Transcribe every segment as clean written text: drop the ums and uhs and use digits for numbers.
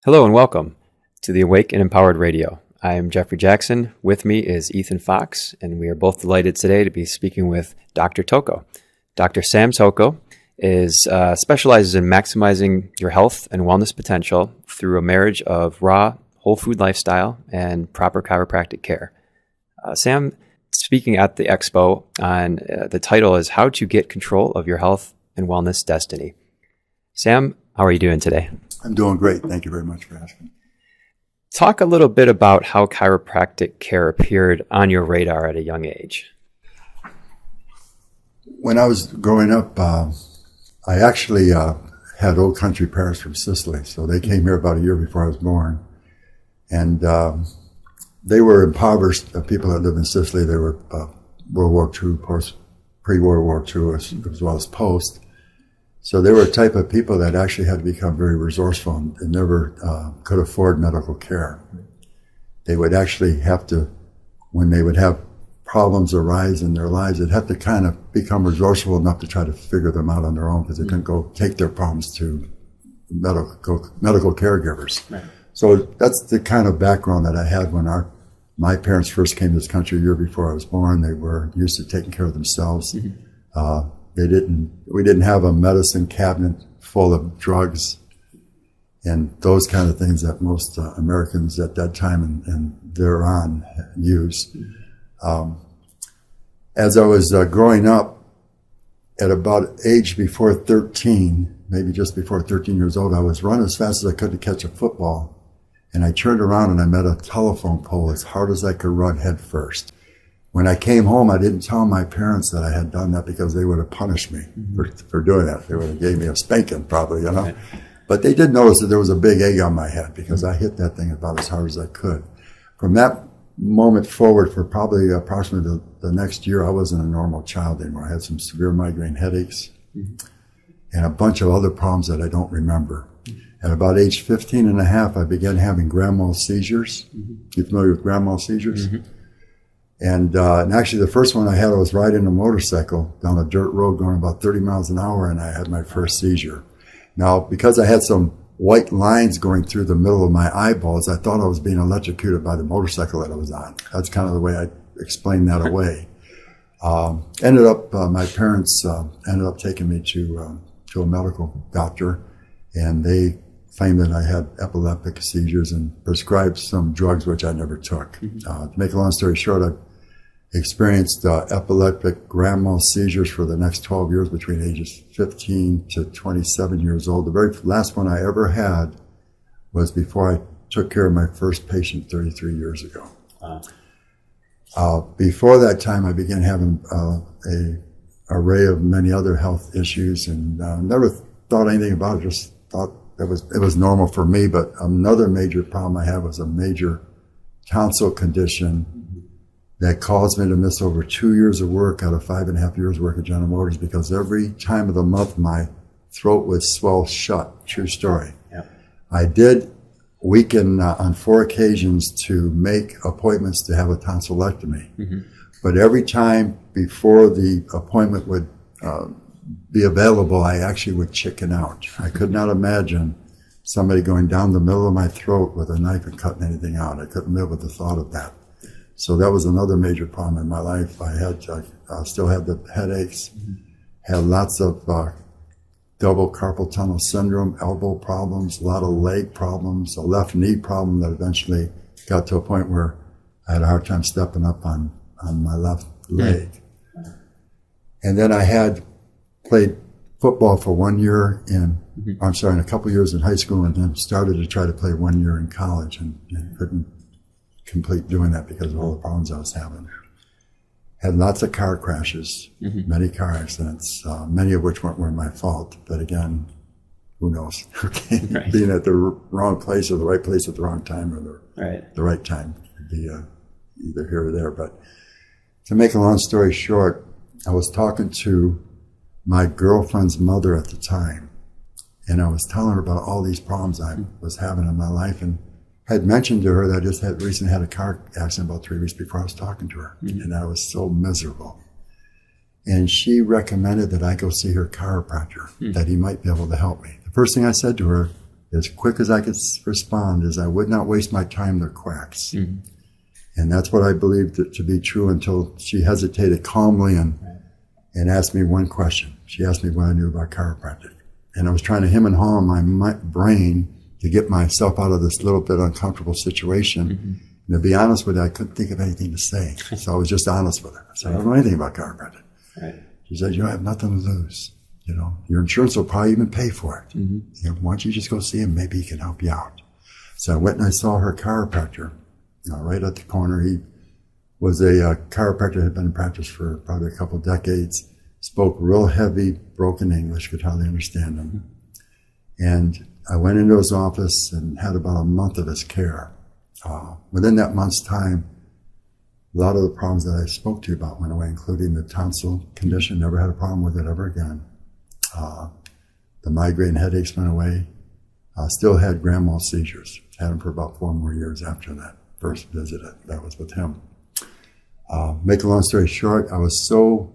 Hello and welcome to the Awake and Empowered Radio. I am Jeffery Jaxen. With me is Ethann Fox, and we are both delighted today to be speaking with Dr. Tocco. Dr. Sam Tocco specializes in maximizing your health and wellness potential through a marriage of raw, whole food lifestyle and proper chiropractic care. Sam, speaking at the expo, on the title is How to Get Control of Your Health and Wellness Destiny. Sam, how are you doing today? I'm doing great. Thank you very much for asking. Talk a little bit about how chiropractic care appeared on your radar at a young age. When I was growing up, I actually had old country parents from Sicily. So they came here about a year before I was born. And they were impoverished people that lived in Sicily. They were World War II, pre-World War II, as well as post. So they were a type of people that actually had to become very resourceful and never could afford medical care. They would actually have to, when they would have problems arise in their lives, they'd have to kind of become resourceful enough to try to figure them out on their own because they couldn't go take their problems to medical caregivers. Right. So that's the kind of background that I had when my parents first came to this country a year before I was born. They were used to taking care of themselves. Mm-hmm. We didn't have a medicine cabinet full of drugs and those kind of things that most Americans at that time and thereon used. As I was growing up, at about age before 13, maybe just before 13 years old, I was running as fast as I could to catch a football. And I turned around and I met a telephone pole as hard as I could run head first. When I came home, I didn't tell my parents that I had done that because they would have punished me for doing that. They would have gave me a spanking probably, you know. Right. But they did notice that there was a big egg on my head because I hit that thing about as hard as I could. From that moment forward, for probably approximately the next year, I wasn't a normal child anymore. I had some severe migraine headaches and a bunch of other problems that I don't remember. At about age 15 and a half, I began having grand mal seizures. You familiar with grand mal seizures? Mm-hmm. And actually the first one I had, I was riding a motorcycle down a dirt road going about 30 miles an hour, and I had my first seizure. Now, because I had some white lines going through the middle of my eyeballs, I thought I was being electrocuted by the motorcycle that I was on. That's kind of the way I explained that away. My parents ended up taking me to a medical doctor, and they claimed that I had epileptic seizures and prescribed some drugs which I never took. To make a long story short, I experienced epileptic grand mal seizures for the next 12 years between ages 15 to 27 years old. The very last one I ever had was before I took care of my first patient 33 years ago. Before that time, I began having an array of many other health issues and never thought anything about it, just thought it was normal for me. But another major problem I had was a major tonsil condition that caused me to miss over 2 years of work out of 5.5 years work at General Motors because every time of the month my throat would swell shut. True story. Yep. I did weaken on 4 occasions to make appointments to have a tonsillectomy. Mm-hmm. But every time before the appointment would be available, I actually would chicken out. I could not imagine somebody going down the middle of my throat with a knife and cutting anything out. I couldn't live with the thought of that. So that was another major problem in my life. I still had the headaches, had lots of double carpal tunnel syndrome, elbow problems, a lot of leg problems, a left knee problem that eventually got to a point where I had a hard time stepping up on my left leg. And then I had played football for 1 year in a couple years in high school, and then started to try to play 1 year in college and couldn't complete doing that because of all the problems I was having. Had lots of car crashes, many car accidents, many of which weren't my fault. But again, who knows? Okay, right. Being at the wrong place or the right place at the wrong time, or the right time could be either here or there. But to make a long story short, I was talking to my girlfriend's mother at the time, and I was telling her about all these problems I was having in my life, and I had mentioned to her that I just recently had a car accident about 3 weeks before I was talking to her, and I was so miserable. And she recommended that I go see her chiropractor, that he might be able to help me. The first thing I said to her, as quick as I could respond, is I would not waste my time to quacks. Mm-hmm. And that's what I believed it to be true until she hesitated calmly and asked me one question. She asked me what I knew about chiropractic. And I was trying to hem and haw my brain to get myself out of this little bit uncomfortable situation. Mm-hmm. And to be honest with her, I couldn't think of anything to say. So I was just honest with her. I said, I don't know anything about chiropractic. Right. She said, you have nothing to lose. You know, your insurance will probably even pay for it. Mm-hmm. You know, why don't you just go see him? Maybe he can help you out. So I went and I saw her chiropractor, right at the corner. He was a chiropractor that had been in practice for probably a couple of decades, spoke real heavy, broken English, could hardly understand him. And I went into his office and had about a month of his care. Within that month's time, a lot of the problems that I spoke to you about went away, including the tonsil condition. Never had a problem with it ever again. The migraine headaches went away. Still had grand mal seizures. Had them for about 4 more years after that first visit. That was with him. Make a long story short, I was so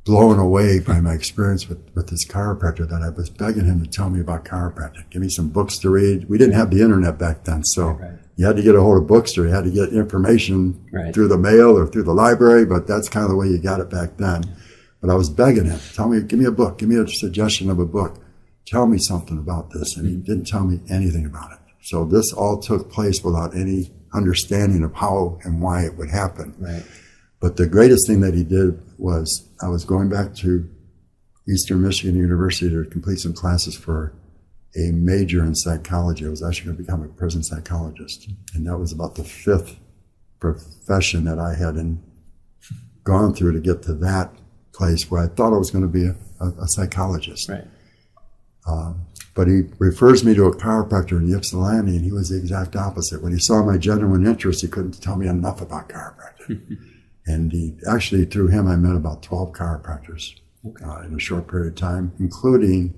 blown away by my experience with this chiropractor that I was begging him to tell me about chiropractic. Give me some books to read. We didn't have the internet back then, so you had to get a hold of books, or you had to get information through the mail or through the library, but that's kind of the way you got it back then. But I was begging him, give me a book, give me a suggestion of a book. Tell me something about this. And he didn't tell me anything about it. So this all took place without any understanding of how and why it would happen. Right. But the greatest thing that he did was, I was going back to Eastern Michigan University to complete some classes for a major in psychology. I was actually going to become a prison psychologist. And that was about the 5th profession that I had gone through to get to that place where I thought I was going to be a psychologist. Right. But he refers me to a chiropractor in Ypsilanti, and he was the exact opposite. When he saw my genuine interest, he couldn't tell me enough about chiropractic. And through him, I met about 12 chiropractors in a short period of time, including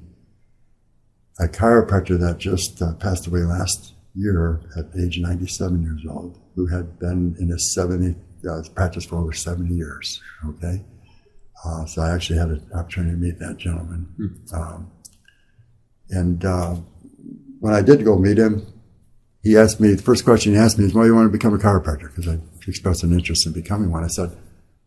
a chiropractor that just passed away last year at age 97 years old, who had been in his practice for over 70 years. Okay. So I actually had an opportunity to meet that gentleman. When I did go meet him, he asked me, the first question he asked me is, why do you want to become a chiropractor? Because I expressed an interest in becoming one. I said,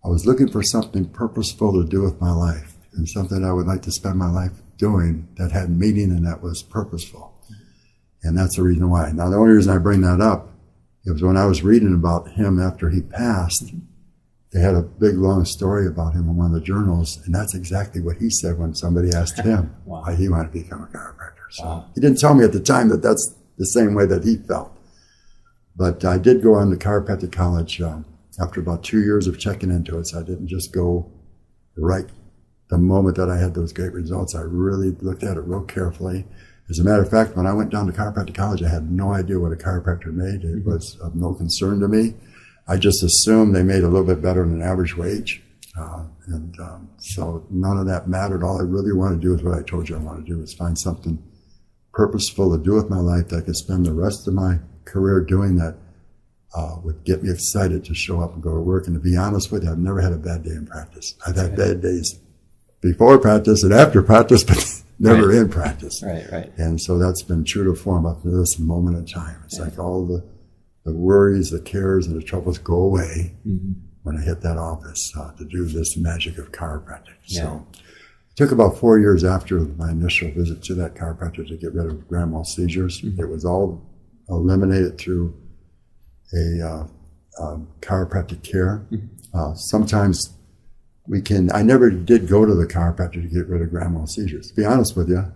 I was looking for something purposeful to do with my life, and something I would like to spend my life doing that had meaning and that was purposeful. And that's the reason why. Now, the only reason I bring that up is when I was reading about him after he passed, they had a big, long story about him in one of the journals, and that's exactly what he said when somebody asked him why he wanted to become a chiropractor. So he didn't tell me at the time that that's the same way that he felt. But I did go on to chiropractic college after about 2 years of checking into it, so I didn't just go right the moment that I had those great results. I really looked at it real carefully. As a matter of fact, when I went down to chiropractic college, I had no idea what a chiropractor made. It was of no concern to me. I just assumed they made a little bit better than average wage. So none of that mattered. All I really wanted to do is what I told you I wanted to do, is find something purposeful to do with my life that I could spend the rest of my career doing, that would get me excited to show up and go to work. And to be honest with you, I've never had a bad day in practice. I've had bad days before practice and after practice, but never in practice. Right. And so that's been true to form up to this moment in time. It's like all the worries, the cares, and the troubles go away when I hit that office to do this magic of chiropractic. Yeah. So it took about 4 years after my initial visit to that chiropractor to get rid of grand mal seizures. It was all eliminated through a chiropractic care. Sometimes I never did go to the chiropractor to get rid of grand mal seizures. To be honest with you,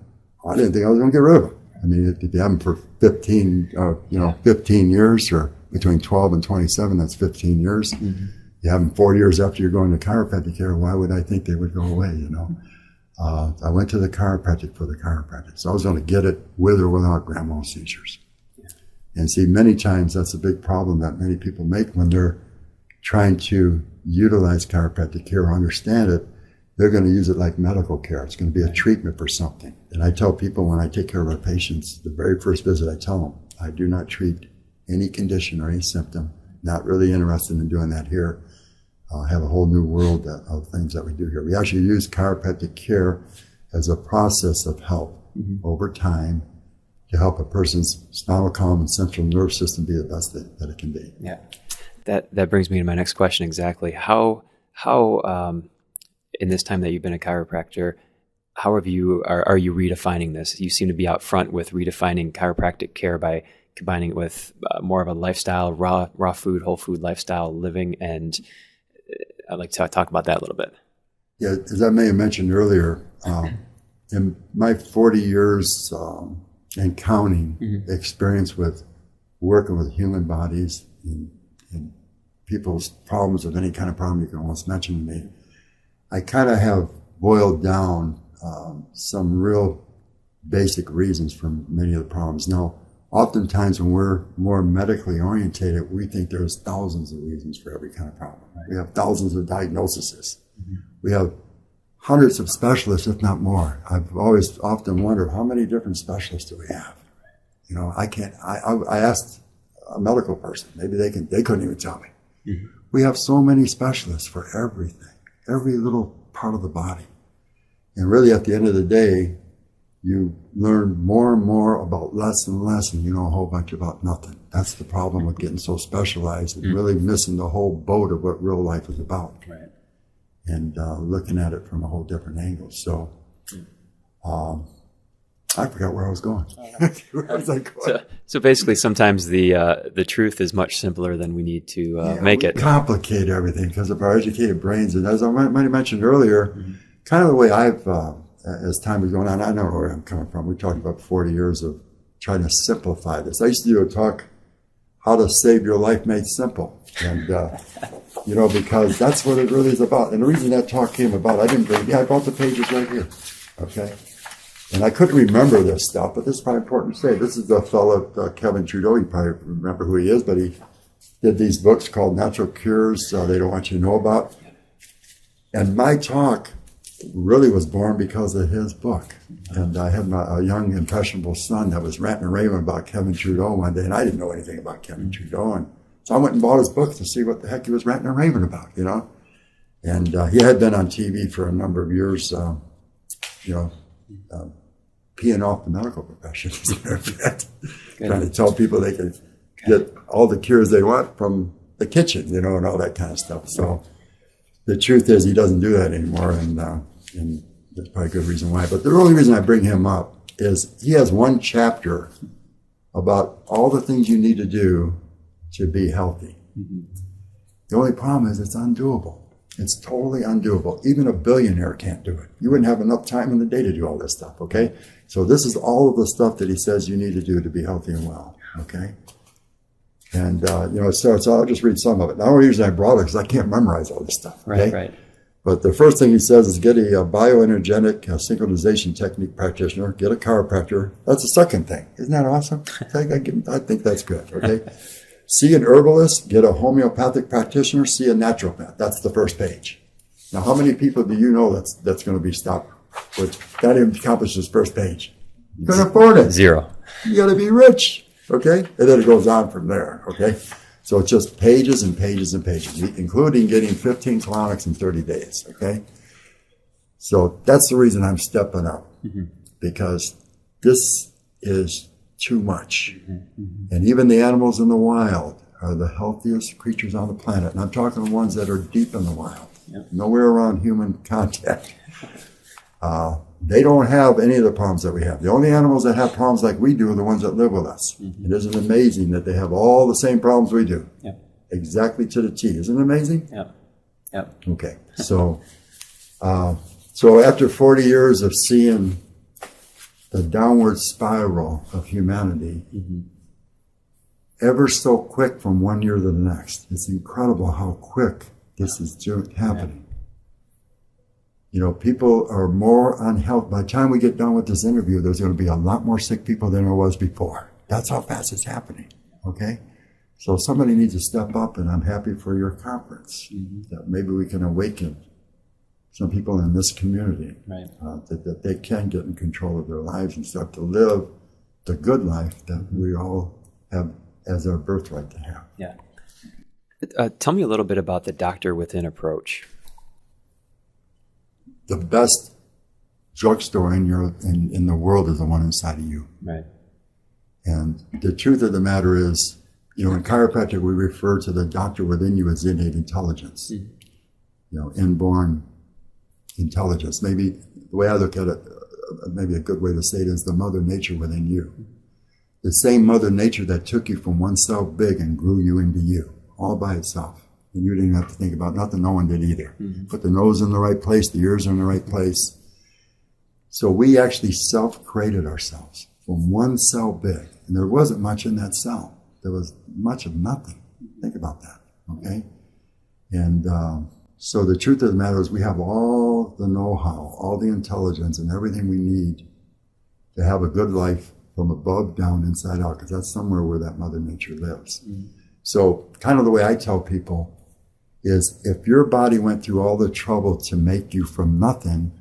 I didn't think I was going to get rid of them. I mean, if you have them for 15 years, or between 12 and 27, that's 15 years. You have them 4 years after you're going to chiropractic care. Why would I think they would go away, I went to the chiropractic for the chiropractic. So I was going to get it with or without grand mal seizures. And see, many times that's a big problem that many people make when they're trying to utilize chiropractic care or understand it. They're going to use it like medical care. It's going to be a treatment for something. And I tell people when I take care of our patients, the very first visit, I tell them, I do not treat any condition or any symptom. Not really interested in doing that here. I have a whole new world of things that we do here. We actually use chiropractic care as a process of help. over time to help a person's spinal column and central nervous system be the best that it can be. Yeah. That brings me to my next question exactly. How in this time that you've been a chiropractor, how are you redefining this? You seem to be out front with redefining chiropractic care by combining it with more of a lifestyle, raw food, whole food lifestyle living, and I'd like to talk about that a little bit. Yeah, as I may have mentioned earlier, in my 40 years and counting experience with working with human bodies and people's problems of any kind of problem you can almost mention to me, I kind of have boiled down some real basic reasons for many of the problems. Now, oftentimes when we're more medically orientated, we think there's thousands of reasons for every kind of problem. Right? We have thousands of diagnoses. We have hundreds of specialists, if not more. I've always often wondered, how many different specialists do we have? You know, I asked a medical person, maybe they couldn't even tell me. We have so many specialists for everything, every little part of the body. And really at the end of the day, you learn more and more about less and less, and you know a whole bunch about nothing. That's the problem with getting so specialized and really missing the whole boat of what real life is about. Right. And looking at it from a whole different angle. So I forgot where I was going. Where was I going? So basically, sometimes the truth is much simpler than we need to make it. Complicate everything because of our educated brains. And as I might have mentioned earlier, kind of the way I've, as time is going on, I know where I'm coming from. We talked about 40 years of trying to simplify this. I used to do a talk, How to Save Your Life Made Simple. And, you know, because that's what it really is about. And the reason that talk came about, I brought the pages right here. Okay. And I couldn't remember this stuff, but this is probably important to say. This is the fellow, Kevin Trudeau. You probably remember who he is, but he did these books called Natural Cures They Don't Want You to Know About. And my talk really was born because of his book. And I had a young, impressionable son that was ranting and raving about Kevin Trudeau one day, and I didn't know anything about Kevin Trudeau. And so I went and bought his book to see what the heck he was ranting and raving about, you know. And he had been on TV for a number of years, peeing off the medical profession, trying to tell people they could get all the cures they want from the kitchen, you know, and all that kind of stuff. So the truth is he doesn't do that anymore, and there's probably a good reason why. But the only reason I bring him up is he has one chapter about all the things you need to do to be healthy. The only problem is it's undoable. It's totally undoable. Even a billionaire can't do it. You wouldn't have enough time in the day to do all this stuff, okay? So this is all of the stuff that he says you need to do to be healthy and well, okay? And, so I'll just read some of it. The only reason I brought it is because I can't memorize all this stuff, okay? Right. But the first thing he says is get a bioenergetic synchronization technique practitioner, get a chiropractor. That's the second thing. Isn't that awesome? I think that's good, okay? See an herbalist, get a homeopathic practitioner, see a naturopath. That's the first page. Now, how many people do you know that's going to be stopped with that even accomplishes first page? You can afford it. Zero. You got to be rich, okay? And then it goes on from there, okay? So it's just pages and pages and pages, including getting 15 colonics in 30 days, okay? So that's the reason I'm stepping up, because this is too much. And even the animals in the wild are the healthiest creatures on the planet. And I'm talking the ones that are deep in the wild, nowhere around human contact. They don't have any of the problems that we have. The only animals that have problems like we do are the ones that live with us. It isn't amazing that they have all the same problems we do. Exactly to the T. Isn't it amazing? Okay. So, so after 40 years of seeing the downward spiral of humanity, ever so quick from one year to the next. It's incredible how quick this is happening. You know, people are more unhealthy. By the time we get done with this interview, there's going to be a lot more sick people than there was before. That's how fast it's happening, okay? So somebody needs to step up, and I'm happy for your conference, that maybe we can awaken some people in this community, that they can get in control of their lives and start to live the good life that we all have as our birthright to have. Tell me a little bit about the doctor within approach. The best drugstore in the world is the one inside of you. Right. And the truth of the matter is, in chiropractic, we refer to the doctor within you as innate intelligence. Inborn intelligence. Maybe the way I look at it, maybe a good way to say it is the mother nature within you. The same mother nature that took you from one cell big and grew you into you, all by itself. And you didn't have to think about nothing, no one did either. Put the nose in the right place, the ears are in the right place. So we actually self-created ourselves from one cell big. And there wasn't much in that cell. There was much of nothing. Think about that, okay? And so the truth of the matter is we have all the know-how, all the intelligence and everything we need to have a good life from above down, inside out, because that's somewhere where that mother nature lives. So kind of the way I tell people is if your body went through all the trouble to make you from nothing,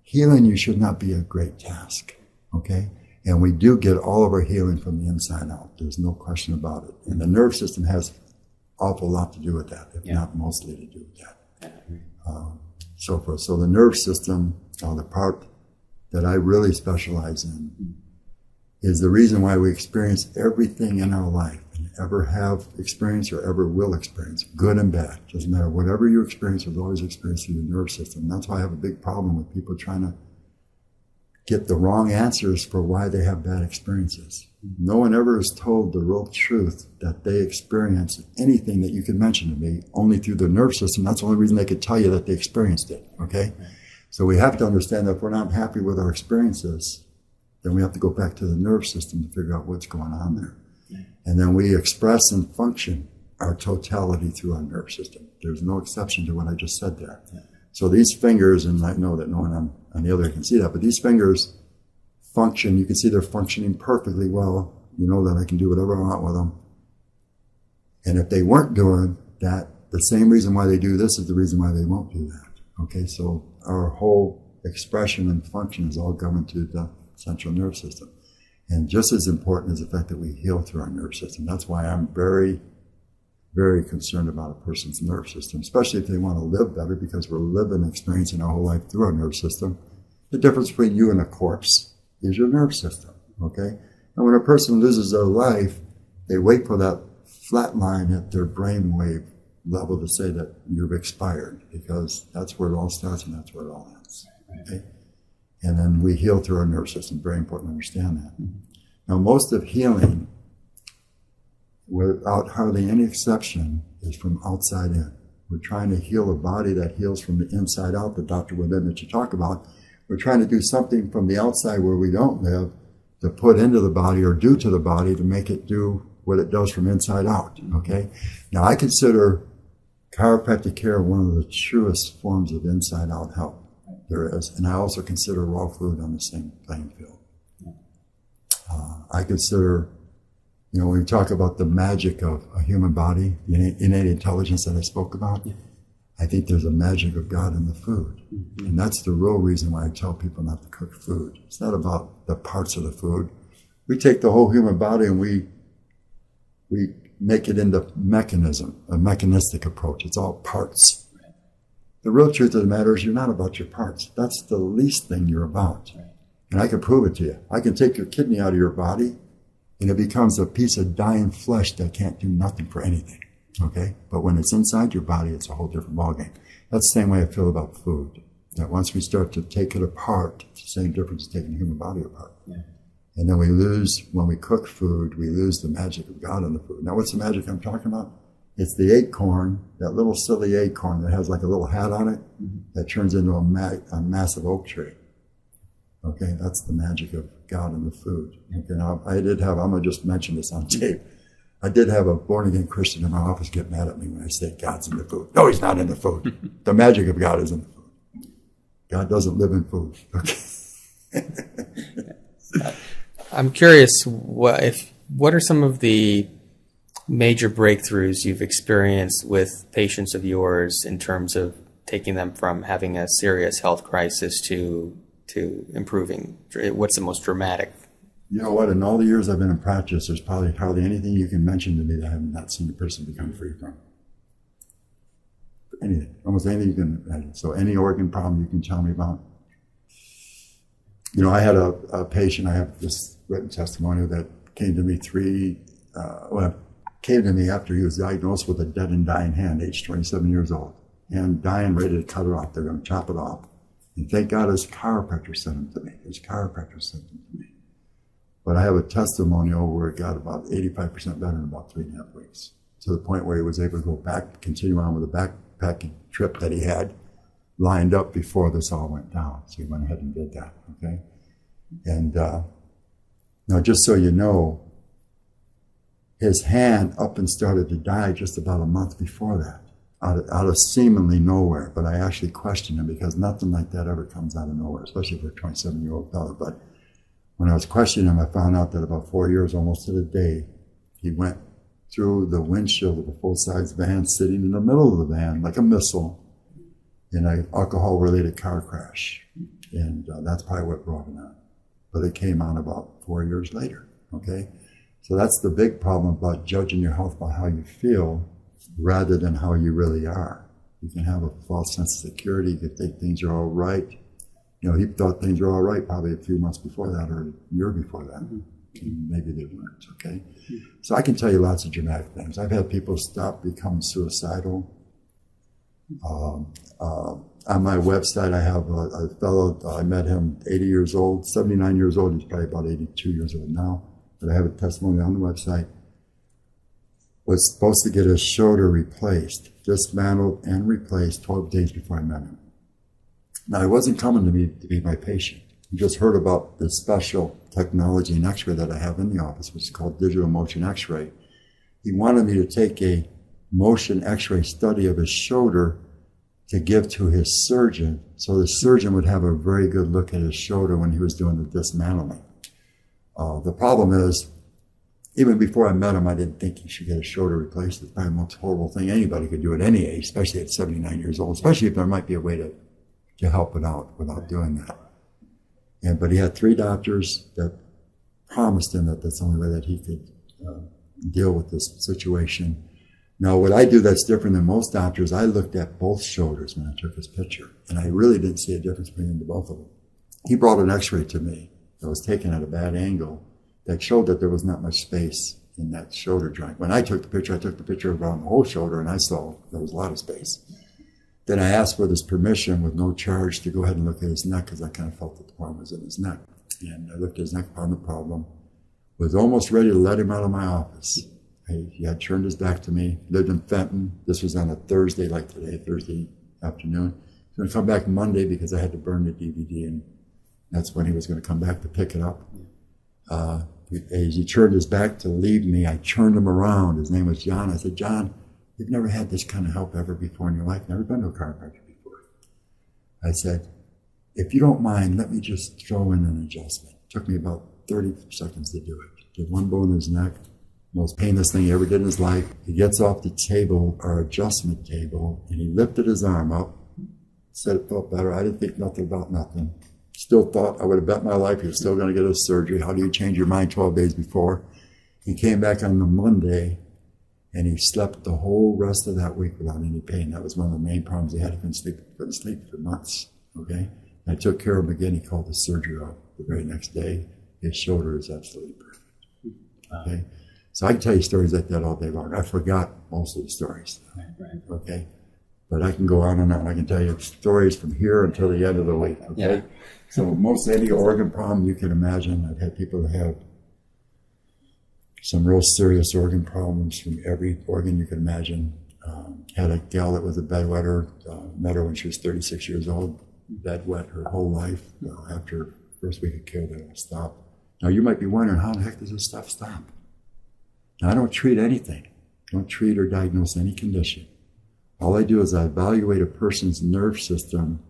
healing you should not be a great task, okay? And we do get all of our healing from the inside out. There's no question about it. And the nerve system has an awful lot to do with that, if not mostly to do with that. So forth. So the nerve system, the part that I really specialize in, is the reason why we experience everything in our life and ever have experienced or ever will experience, good and bad. Doesn't matter. Whatever you experience, you'll always experience through your nerve system. And that's why I have a big problem with people trying to get the wrong answers for why they have bad experiences. No one ever is told the real truth that they experience anything that you can mention to me only through their nerve system. That's the only reason they could tell you that they experienced it, okay? So we have to understand that if we're not happy with our experiences, then we have to go back to the nerve system to figure out what's going on there. And then we express and function our totality through our nerve system. There's no exception to what I just said there. So these fingers, and I know that no one on the other can see that, but these fingers function, you can see they're functioning perfectly well. You know that I can do whatever I want with them. And if they weren't doing that, the same reason why they do this is the reason why they won't do that. Okay, so our whole expression and function is all governed through the central nerve system. And just as important is the fact that we heal through our nerve system. That's why I'm very, very concerned about a person's nerve system, especially if they want to live better, because we're living, experiencing our whole life through our nerve system. The difference between you and a corpse is your nerve system, okay? And when a person loses their life, they wait for that flat line at their brainwave level to say that you've expired, because that's where it all starts and that's where it all ends, okay? And then we heal through our nerve system. Very important to understand that. Now, most of healing, without hardly any exception, is from outside in. We're trying to heal a body that heals from the inside out, the doctor within that you talk about. We're trying to do something from the outside where we don't live to put into the body or do to the body to make it do what it does from inside out, okay? Now, I consider chiropractic care one of the truest forms of inside-out health there is, and I also consider raw food on the same playing field. I consider, when we talk about the magic of a human body, the innate intelligence that I spoke about, I think there's a magic of God in the food. And that's the real reason why I tell people not to cook food. It's not about the parts of the food. We take the whole human body and we make it into mechanism, a mechanistic approach. It's all parts. The real truth of the matter is you're not about your parts. That's the least thing you're about. And I can prove it to you. I can take your kidney out of your body and it becomes a piece of dying flesh that can't do nothing for anything. Okay? But when it's inside your body, it's a whole different ballgame. That's the same way I feel about food. That once we start to take it apart, it's the same difference as taking the human body apart. And then we lose, when we cook food, we lose the magic of God in the food. Now, what's the magic I'm talking about? It's the acorn, that little silly acorn that has like a little hat on it, that turns into a massive oak tree. Okay, that's the magic of God in the food. Okay, now I'm going to just mention this on tape. I did have a born-again Christian in my office get mad at me when I say God's in the food. No, he's not in the food. The magic of God is in the food. God doesn't live in food. Okay. I'm curious, what are some of the major breakthroughs you've experienced with patients of yours in terms of taking them from having a serious health crisis to improving? What's the most dramatic? You know what? In all the years I've been in practice, there's probably hardly anything you can mention to me that I have not seen a person become free from. Anything. Almost anything you can imagine. So any organ problem you can tell me about. You know, I had a patient, I have this written testimonial that came to me came to me after he was diagnosed with a dead and dying hand, age 27 years old. And dying, ready to cut it off. They're going to chop it off. And thank God his chiropractor sent him to me. His chiropractor sent him to me. But I have a testimonial where it got about 85% better in about 3.5 weeks, to the point where he was able to go back, continue on with the backpacking trip that he had lined up before this all went down. So he went ahead and did that, okay? And now, just so you know, his hand up and started to die just about a month before that, out of seemingly nowhere. But I actually questioned him, because nothing like that ever comes out of nowhere, especially for a 27-year-old fellow. But when I was questioning him, I found out that about 4 years, almost to the day, he went through the windshield of a full-size van, sitting in the middle of the van like a missile, in an alcohol-related car crash. And that's probably what brought him on. But it came on about 4 years later, okay? So that's the big problem about judging your health by how you feel rather than how you really are. You can have a false sense of security. You can think things are all right. You know, he thought things were all right probably a few months before that, or a year before that. Maybe they weren't, okay? So I can tell you lots of dramatic things. I've had people stop becoming suicidal. On my website, I have a fellow, I met him 80 years old, 79 years old. He's probably about 82 years old now. But I have a testimony on the website. Was supposed to get his shoulder replaced, dismantled and replaced 12 days before I met him. Now, he wasn't coming to me to be my patient. He just heard about this special technology and x-ray that I have in the office, which is called digital motion x-ray. He wanted me to take a motion x-ray study of his shoulder to give to his surgeon, so the surgeon would have a very good look at his shoulder when he was doing the dismantling. The problem is, even before I met him, I didn't think he should get his shoulder replaced. It's probably the most horrible thing anybody could do at any age, especially at 79 years old, especially if there might be a way to help it out without doing that. But he had 3 doctors that promised him that that's the only way that he could deal with this situation. Now, what I do that's different than most doctors, I looked at both shoulders when I took his picture, and I really didn't see a difference between the both of them. He brought an x-ray to me that was taken at a bad angle that showed that there was not much space in that shoulder joint. When I took the picture around the whole shoulder, and I saw there was a lot of space. Then I asked for this permission with no charge to go ahead and look at his neck, because I kind of felt that the problem was in his neck. And I looked at his neck, found the problem, was almost ready to let him out of my office. He had turned his back to me, lived in Fenton. This was on a Thursday like today, Thursday afternoon. He was going to come back Monday because I had to burn the DVD, and that's when he was going to come back to pick it up. As he turned his back to leave me, I turned him around. His name was John. I said, John, you've never had this kind of help ever before in your life, never been to a chiropractor before. I said, if you don't mind, let me just throw in an adjustment. It took me about 30 seconds to do it. Did one bone in his neck, most painless thing he ever did in his life. He gets off the table, our adjustment table, and he lifted his arm up, said it felt better. I didn't think nothing about nothing. Still thought I would have bet my life he was still going to get a surgery. How do you change your mind 12 days before? He came back on the Monday, and he slept the whole rest of that week without any pain. That was one of the main problems he had. He couldn't sleep for months, okay? And I took care of him again. He called the surgery off the very next day. His shoulder is absolutely perfect, okay? So I can tell you stories like that all day long. I forgot most of the stories, okay? But I can go on and on. I can tell you stories from here until the end of the week, okay? Yeah. So most any organ problem you can imagine. I've had people that have some real serious organ problems from every organ you can imagine. Had a gal that was a bedwetter, met her when she was 36 years old, bedwet her whole life. After first week of care, that all stopped. Now you might be wondering, how the heck does this stuff stop? Now I don't treat anything. I don't treat or diagnose any condition. All I do is I evaluate a person's nerve system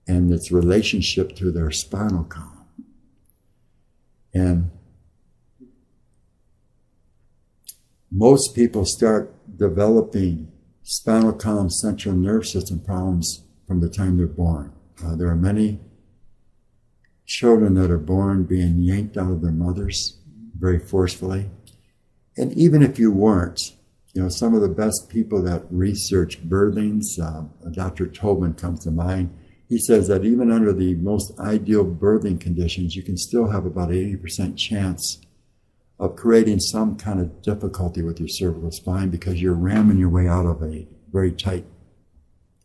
and its relationship to their spinal column. And most people start developing spinal column central nerve system problems from the time they're born. There are many children that are born being yanked out of their mothers very forcefully. And even if you weren't, you know, some of the best people that research birthings, Dr. Tobin comes to mind. he says that even under the most ideal birthing conditions, you can still have about 80% chance of creating some kind of difficulty with your cervical spine because you're ramming your way out of a very tight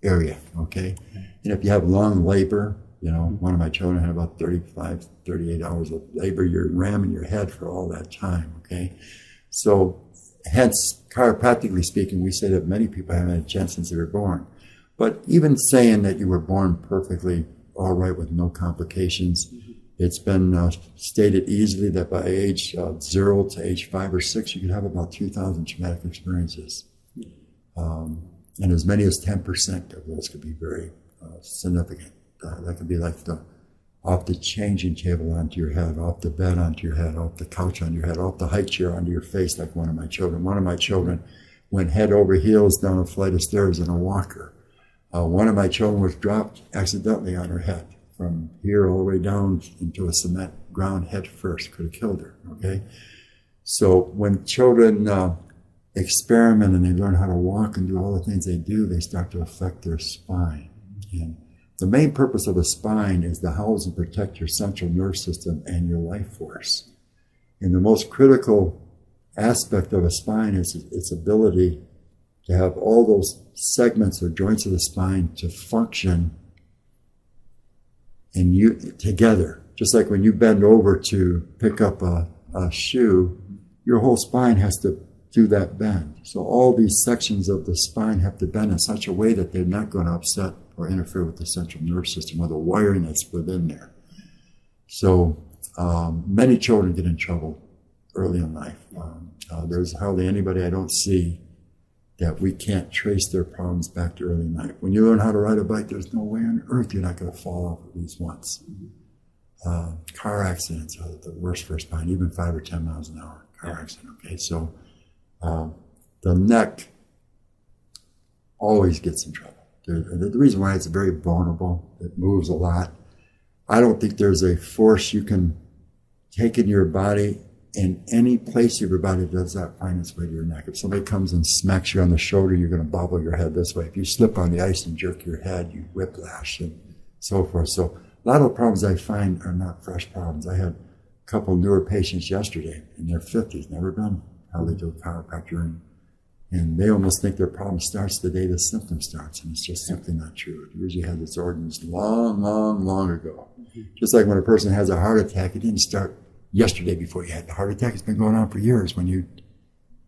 area, okay? And if you have long labor, you know, one of my children had about 35, 38 hours of labor, you're ramming your head for all that time, okay? So hence, chiropractically speaking, we say that many people haven't had a chance since they were born. But even saying that you were born perfectly all right with no complications, it's been stated easily that by age 0 to age 5 or 6, you could have about 2,000 traumatic experiences. And as many as 10% of those could be very significant. That could be like off the changing table onto your head, off the bed onto your head, off the couch on your head, off the high chair onto your face, like one of my children. One of my children went head over heels down a flight of stairs in a walker. One of my children was dropped accidentally on her head from here all the way down into a cement ground head first. Could have killed her, okay? So when children experiment and they learn how to walk and do all the things they do, they start to affect their spine. And the main purpose of a spine is to house and protect your central nervous system and your life force. And the most critical aspect of a spine is its ability to have all those segments or joints of the spine to function and you together. Just like when you bend over to pick up a shoe, your whole spine has to do that bend. So all these sections of the spine have to bend in such a way that they're not going to upset or interfere with the central nervous system or the wiring that's within there. So many children get in trouble early in life. There's hardly anybody I don't see that we can't trace their problems back to early life. When you learn how to ride a bike, there's no way on earth you're not going to fall off at least once. Car accidents are the worst for a spine, even 5 or 10 miles an hour car accident, okay? So the neck always gets in trouble. The reason why it's very vulnerable, it moves a lot. I don't think there's a force you can take in your body in any place of your body that does not find its way to your neck. If somebody comes and smacks you on the shoulder, you're going to bobble your head this way. If you slip on the ice and jerk your head, you whiplash and so forth. So a lot of the problems I find are not fresh problems. I had a couple newer patients yesterday in their 50s, never been hardly to a chiropractor, and they almost think their problem starts the day the symptom starts, and it's just simply not true. It usually has its origins long, long, long ago. Just like when a person has a heart attack, it didn't start yesterday before you had the heart attack. It's been going on for years when you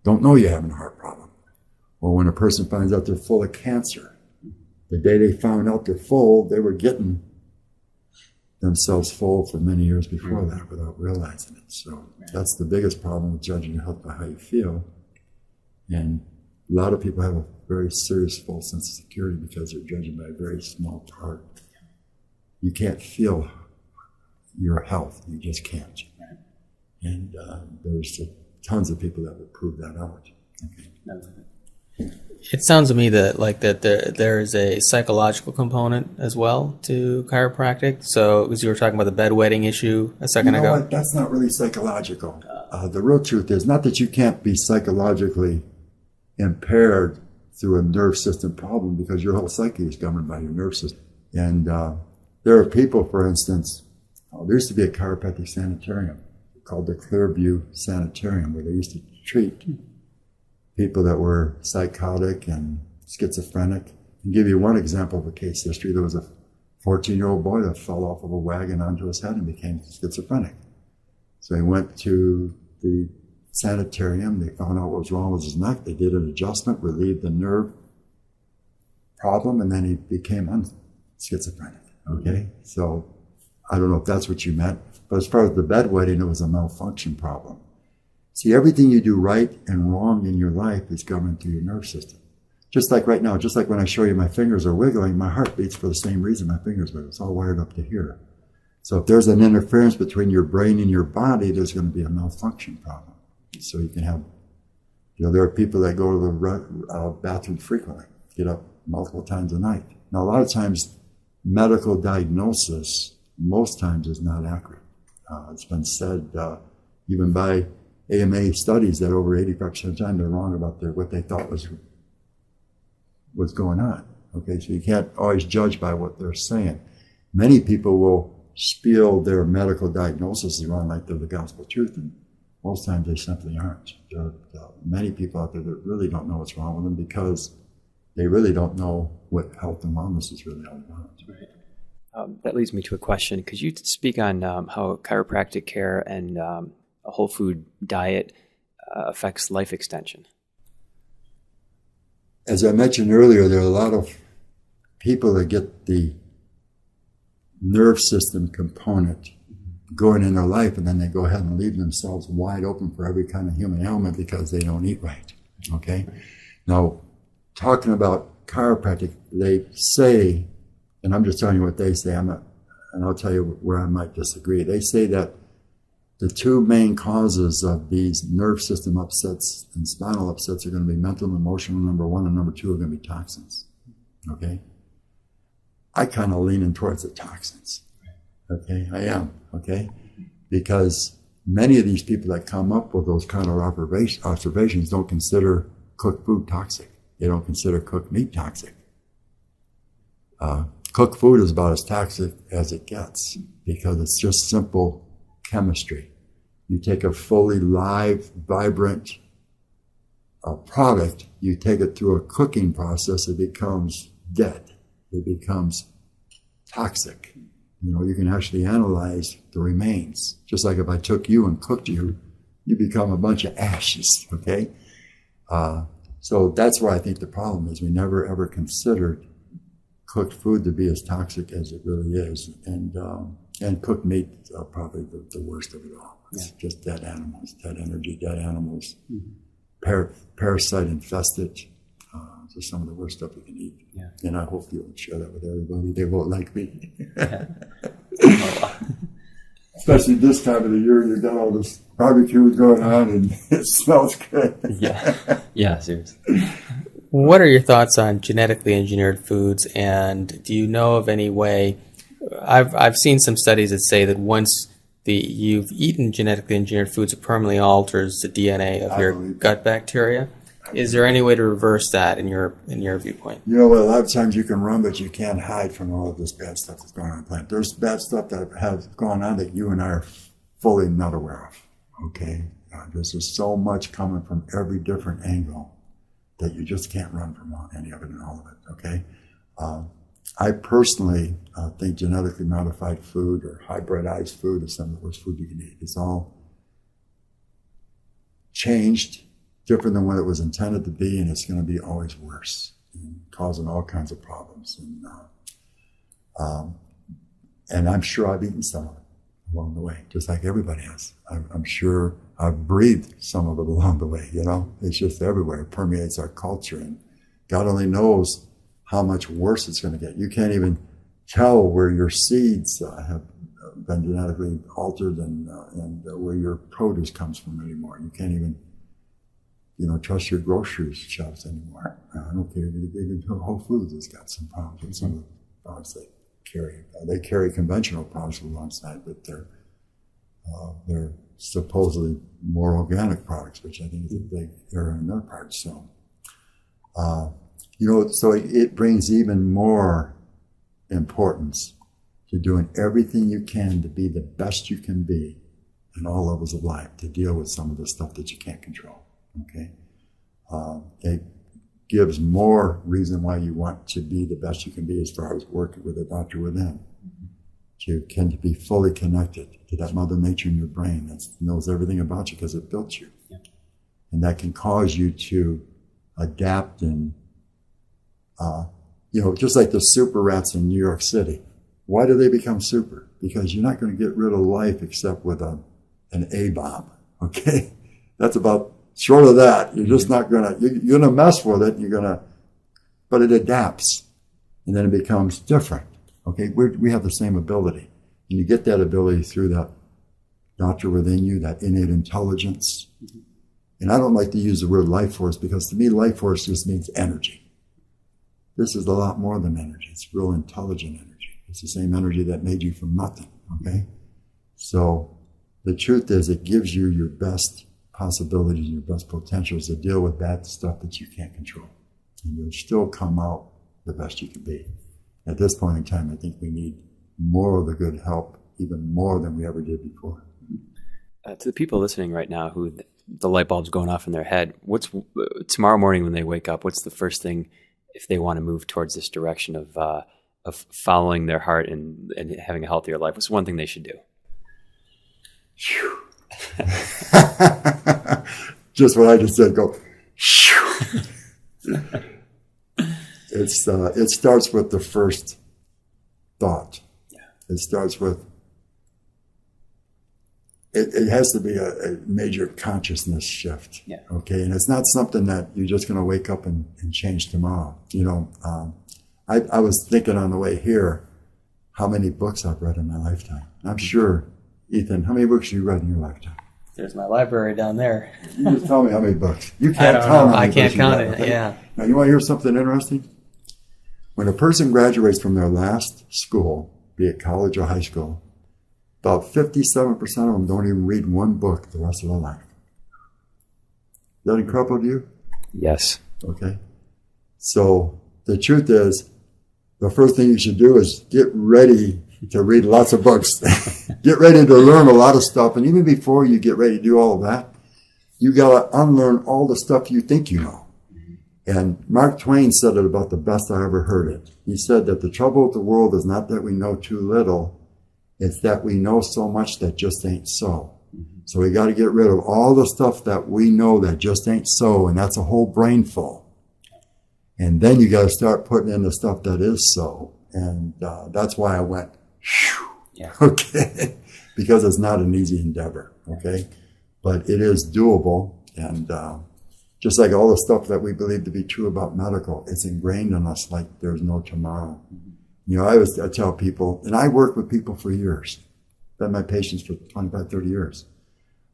don't know you're having a heart problem. Or when a person finds out they're full of cancer, the day they found out they're full, they were getting themselves full for many years before that without realizing it. So that's the biggest problem with judging your health by how you feel. And a lot of people have a very serious false sense of security because they're judging by a very small part. You can't feel your health. You just can't. And there's tons of people that would prove that out. Okay. It sounds to me that there is a psychological component as well to chiropractic. So, because you were talking about the bedwetting issue a second ago. What? That's not really psychological. The real truth is not that you can't be psychologically impaired through a nerve system problem, because your whole psyche is governed by your nerve system. And there are people, for instance, there used to be a chiropractic sanitarium called the Clearview Sanitarium, where they used to treat people that were psychotic and schizophrenic. I'll give you one example of a case history. There was a 14-year-old boy that fell off of a wagon onto his head and became schizophrenic. So he went to the sanitarium. They found out what was wrong with his neck. They did an adjustment, relieved the nerve problem, and then he became schizophrenic. Okay? So I don't know if that's what you meant, but as far as the bedwetting, it was a malfunction problem. See, everything you do right and wrong in your life is governed through your nerve system. Just like right now, just like when I show you my fingers are wiggling, my heart beats for the same reason my fingers wiggle. It's all wired up to here. So if there's an interference between your brain and your body, there's going to be a malfunction problem. So you can have, there are people that go to the bathroom frequently, get up multiple times a night. Now, a lot of times, medical diagnosis, most times, is not accurate. It's been said, even by AMA studies, that over 85% of the time they're wrong about what they thought was going on. Okay, so you can't always judge by what they're saying. many people will spiel their medical diagnoses around like they're the gospel truth, and most times they simply aren't. There are many people out there that really don't know what's wrong with them because they really don't know what health and wellness is really all about. Right. That leads me to a question. Could you speak on how chiropractic care and a whole food diet affects life extension? As I mentioned earlier, there are a lot of people that get the nerve system component going in their life, and then they go ahead and leave themselves wide open for every kind of human ailment because they don't eat right. Okay? Now, talking about chiropractic, they say, and I'm just telling you what they say, and I'll tell you where I might disagree. They say that the two main causes of these nerve system upsets and spinal upsets are going to be mental and emotional, number one, and number two are going to be toxins. Okay? I kind of lean in towards the toxins. Okay? I am. Okay? Because many of these people that come up with those kind of observations don't consider cooked food toxic. They don't consider cooked meat toxic. Cooked food is about as toxic as it gets because it's just simple chemistry. You take a fully live, vibrant product, you take it through a cooking process, it becomes dead. It becomes toxic. You know, you can actually analyze the remains. Just like if I took you and cooked you, you become a bunch of ashes, okay? So that's where I think the problem is. We never ever considered cooked food to be as toxic as it really is. And cooked meat is probably the worst of it all. It's just dead animals, dead energy, dead animals, parasite infested. Just some of the worst stuff you can eat. Yeah. And I hope you'll share that with everybody. They won't like me. Yeah. Especially this time of the year, you've got all this barbecue going on and it smells good. Yeah, seriously. What are your thoughts on genetically engineered foods, and do you know of any way? I've seen some studies that say that once you've eaten genetically engineered foods, it permanently alters the DNA of your gut bacteria. Is there any way to reverse that in your viewpoint? You know, well, a lot of times you can run, but you can't hide from all of this bad stuff that's going on in the planet. There's bad stuff that has gone on that you and I are fully not aware of. Okay, there's just so much coming from every different angle that you just can't run from any of it and all of it. Okay, I personally think genetically modified food or hybridized food is some of the worst food you can eat. It's all changed, different than what it was intended to be, and it's going to be always worse, and causing all kinds of problems. And I'm sure I've eaten some of it along the way, just like everybody has. I'm sure I've breathed some of it along the way. You know, it's just everywhere. It permeates our culture, and God only knows how much worse it's going to get. You can't even tell where your seeds have been genetically altered and where your produce comes from anymore. You can't even, trust your grocery shops anymore. I don't care. Even Whole Foods has got some problems with some of the products they carry. They carry conventional products alongside, but they're supposedly more organic products, which I think is a big error on their part. So, so it brings even more importance to doing everything you can to be the best you can be in all levels of life, to deal with some of the stuff that you can't control. Okay, it gives more reason why you want to be the best you can be as far as working with a doctor within. You can be fully connected to that mother nature in your brain that knows everything about you because it built you. Yeah. And that can cause you to adapt and, just like the super rats in New York City. Why do they become super? Because you're not going to get rid of life except with an A-bomb, okay? That's about, short of that, you're just not going to, you're going to mess with it, but it adapts, and then it becomes different, okay? We have the same ability, and you get that ability through that doctor within you, that innate intelligence. Mm-hmm. And I don't like to use the word life force because to me, life force just means energy. This is a lot more than energy. It's real intelligent energy. It's the same energy that made you from nothing, okay? So the truth is it gives you your best possibilities, your best potentials to deal with bad stuff that you can't control. And you'll still come out the best you can be. At this point in time, I think we need more of the good help, even more than we ever did before. To the people listening right now who the light bulb's going off in their head, what's tomorrow morning when they wake up, what's the first thing if they want to move towards this direction of following their heart and having a healthier life? What's one thing they should do? Just what I just said, go. It starts with the first thought. Yeah. It starts with, it has to be a major consciousness shift. Yeah. Okay. And it's not something that you're just going to wake up and change tomorrow. You know, I was thinking on the way here how many books I've read in my lifetime. I'm sure, Ethan, how many books you read in your lifetime? There's my library down there. You just tell me how many books. You I can't don't count know. how I many can't books you count read, it. okay? Yeah. Now, you want to hear something interesting? When a person graduates from their last school, be it college or high school, about 57% of them don't even read one book the rest of their life. Is that incredible to you? Yes. Okay. So the truth is, the first thing you should do is get ready to read lots of books. Get ready to learn a lot of stuff. And even before you get ready to do all of that, you got to unlearn all the stuff you think you know. And Mark Twain said it about the best I ever heard it. He said that the trouble with the world is not that we know too little, it's that we know so much that just ain't so. So we got to get rid of all the stuff that we know that just ain't so, and that's a whole brain full. And then you got to start putting in the stuff that is so. And that's why I went, whew, Yeah. okay, because it's not an easy endeavor, okay? But it is doable, and just like all the stuff that we believe to be true about medical, it's ingrained in us like there's no tomorrow. You know, I tell people, and I work with people for years. Been my patients for 25, 30 years.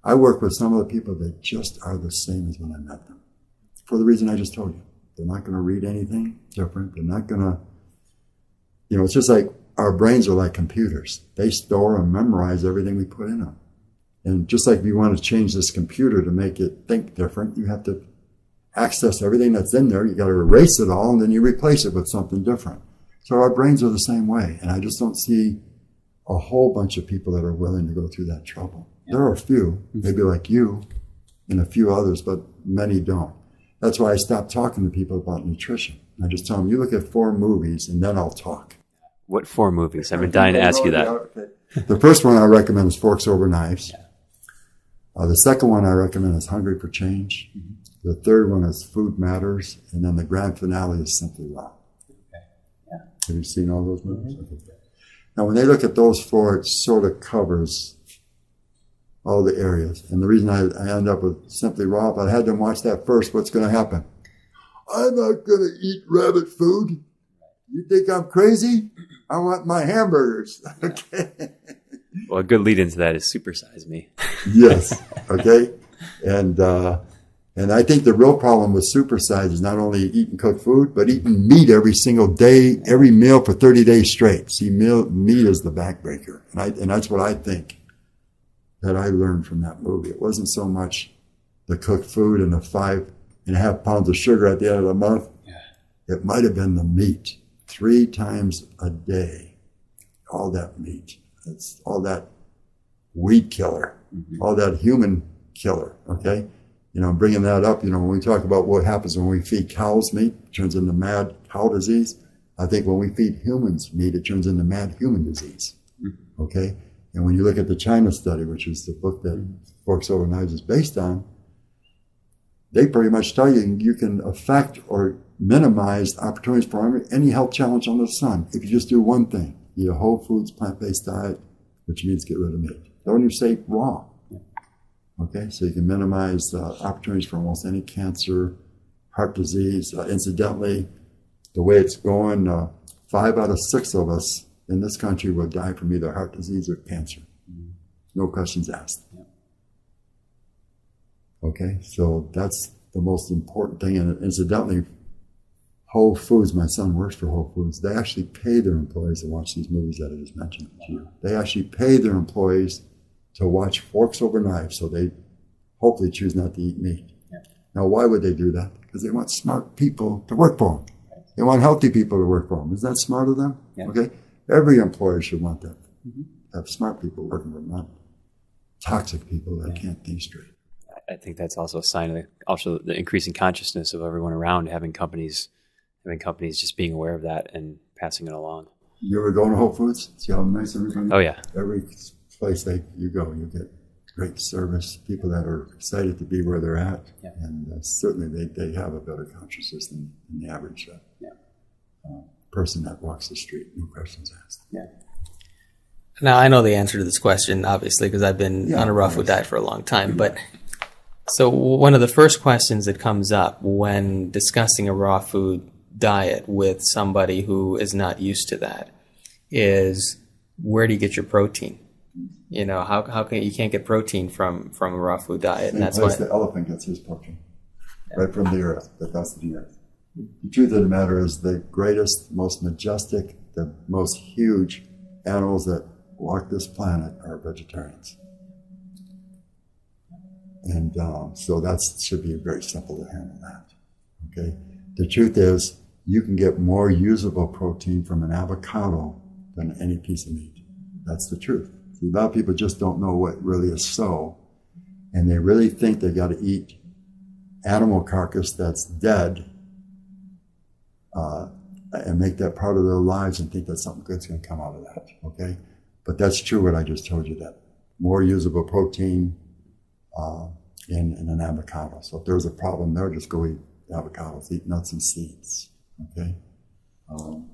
I work with some of the people that just are the same as when I met them. For the reason I just told you. They're not going to read anything different. They're not going to, you know, it's just like our brains are like computers. They store and memorize everything we put in them. And just like if you want to change this computer to make it think different, you have to access everything that's in there. You got to erase it all, and then you replace it with something different. So our brains are the same way. And I just don't see a whole bunch of people that are willing to go through that trouble. Yeah. There are a few, maybe like you and a few others, but many don't. That's why I stopped talking to people about nutrition. I just tell them, you look at 4 movies and then I'll talk. What 4 movies? I've been dying to ask you that. Okay. The first one I recommend is Forks Over Knives. Yeah. The second one I recommend is Hungry for Change. Mm-hmm. The third one is Food Matters. And then the grand finale is Simply Raw. Okay. Yeah. Have you seen all those movies? Mm-hmm. Okay. Now, when they look at those 4, it sort of covers all the areas. And the reason I end up with Simply Raw, if I had them watch that first, what's going to happen? I'm not going to eat rabbit food. You think I'm crazy? I want my hamburgers. Okay. Well, a good lead into that is Supersize Me. Yes. Okay. And I think the real problem with Supersize is not only eating cooked food, but eating meat every single day, every meal for 30 days straight. See, meat is the backbreaker. And that's what I think that I learned from that movie. It wasn't so much the cooked food and the 5.5 pounds of sugar at the end of the month. Yeah. It might have been the meat 3 times a day. All that meat. It's all that weed killer, all that human killer. Okay. You know, bringing that up, you know, when we talk about what happens when we feed cows meat, it turns into mad cow disease. I think when we feed humans meat, it turns into mad human disease. Okay. And when you look at the China study, which is the book that Forks Over Knives is based on, they pretty much tell you you can affect or minimize opportunities for any health challenge under the sun if you just do one thing. Eat a whole foods, plant-based diet, which means get rid of meat. Don't even say raw. Okay, so you can minimize opportunities for almost any cancer, heart disease. Incidentally, the way it's going, 5 out of 6 of us in this country will die from either heart disease or cancer. No questions asked. Okay, so that's the most important thing. And incidentally, Whole Foods, my son works for Whole Foods, they actually pay their employees to watch these movies that I just mentioned to you. They actually pay their employees to watch Forks Over Knives, so they hopefully choose not to eat meat. Yeah. Now, why would they do that? Because they want smart people to work for them. They want healthy people to work for them. Isn't that smart of them? Yeah. Okay. Every employer should want that. Have smart people working for them, not toxic people that can't think straight. I think that's also a sign of also the increasing consciousness of everyone around, having companies just being aware of that and passing it along. You ever go to Whole Foods? See how nice everybody? Oh yeah. Every place you go, you get great service, people that are excited to be where they're at, and certainly they have a better consciousness than the average person that walks the street. No questions asked. Yeah. Now I know the answer to this question, obviously, because I've been on a raw food diet for a long time. But so one of the first questions that comes up when discussing a raw food diet with somebody who is not used to that is, where do you get your protein? You know, how can you can't get protein from a raw food diet, and that's why the elephant gets his protein right from the earth, the dust of the earth. The truth of the matter is, the greatest, most majestic, the most huge animals that walk this planet are vegetarians, and so that should be very simple to handle that. Okay, the truth is, you can get more usable protein from an avocado than any piece of meat. That's the truth. See, a lot of people just don't know what really is so, and they really think they got to eat animal carcass that's dead and make that part of their lives and think that something good's going to come out of that. Okay, but that's true what I just told you, that more usable protein in an avocado. So if there's a problem there, just go eat avocados, eat nuts and seeds. Okay,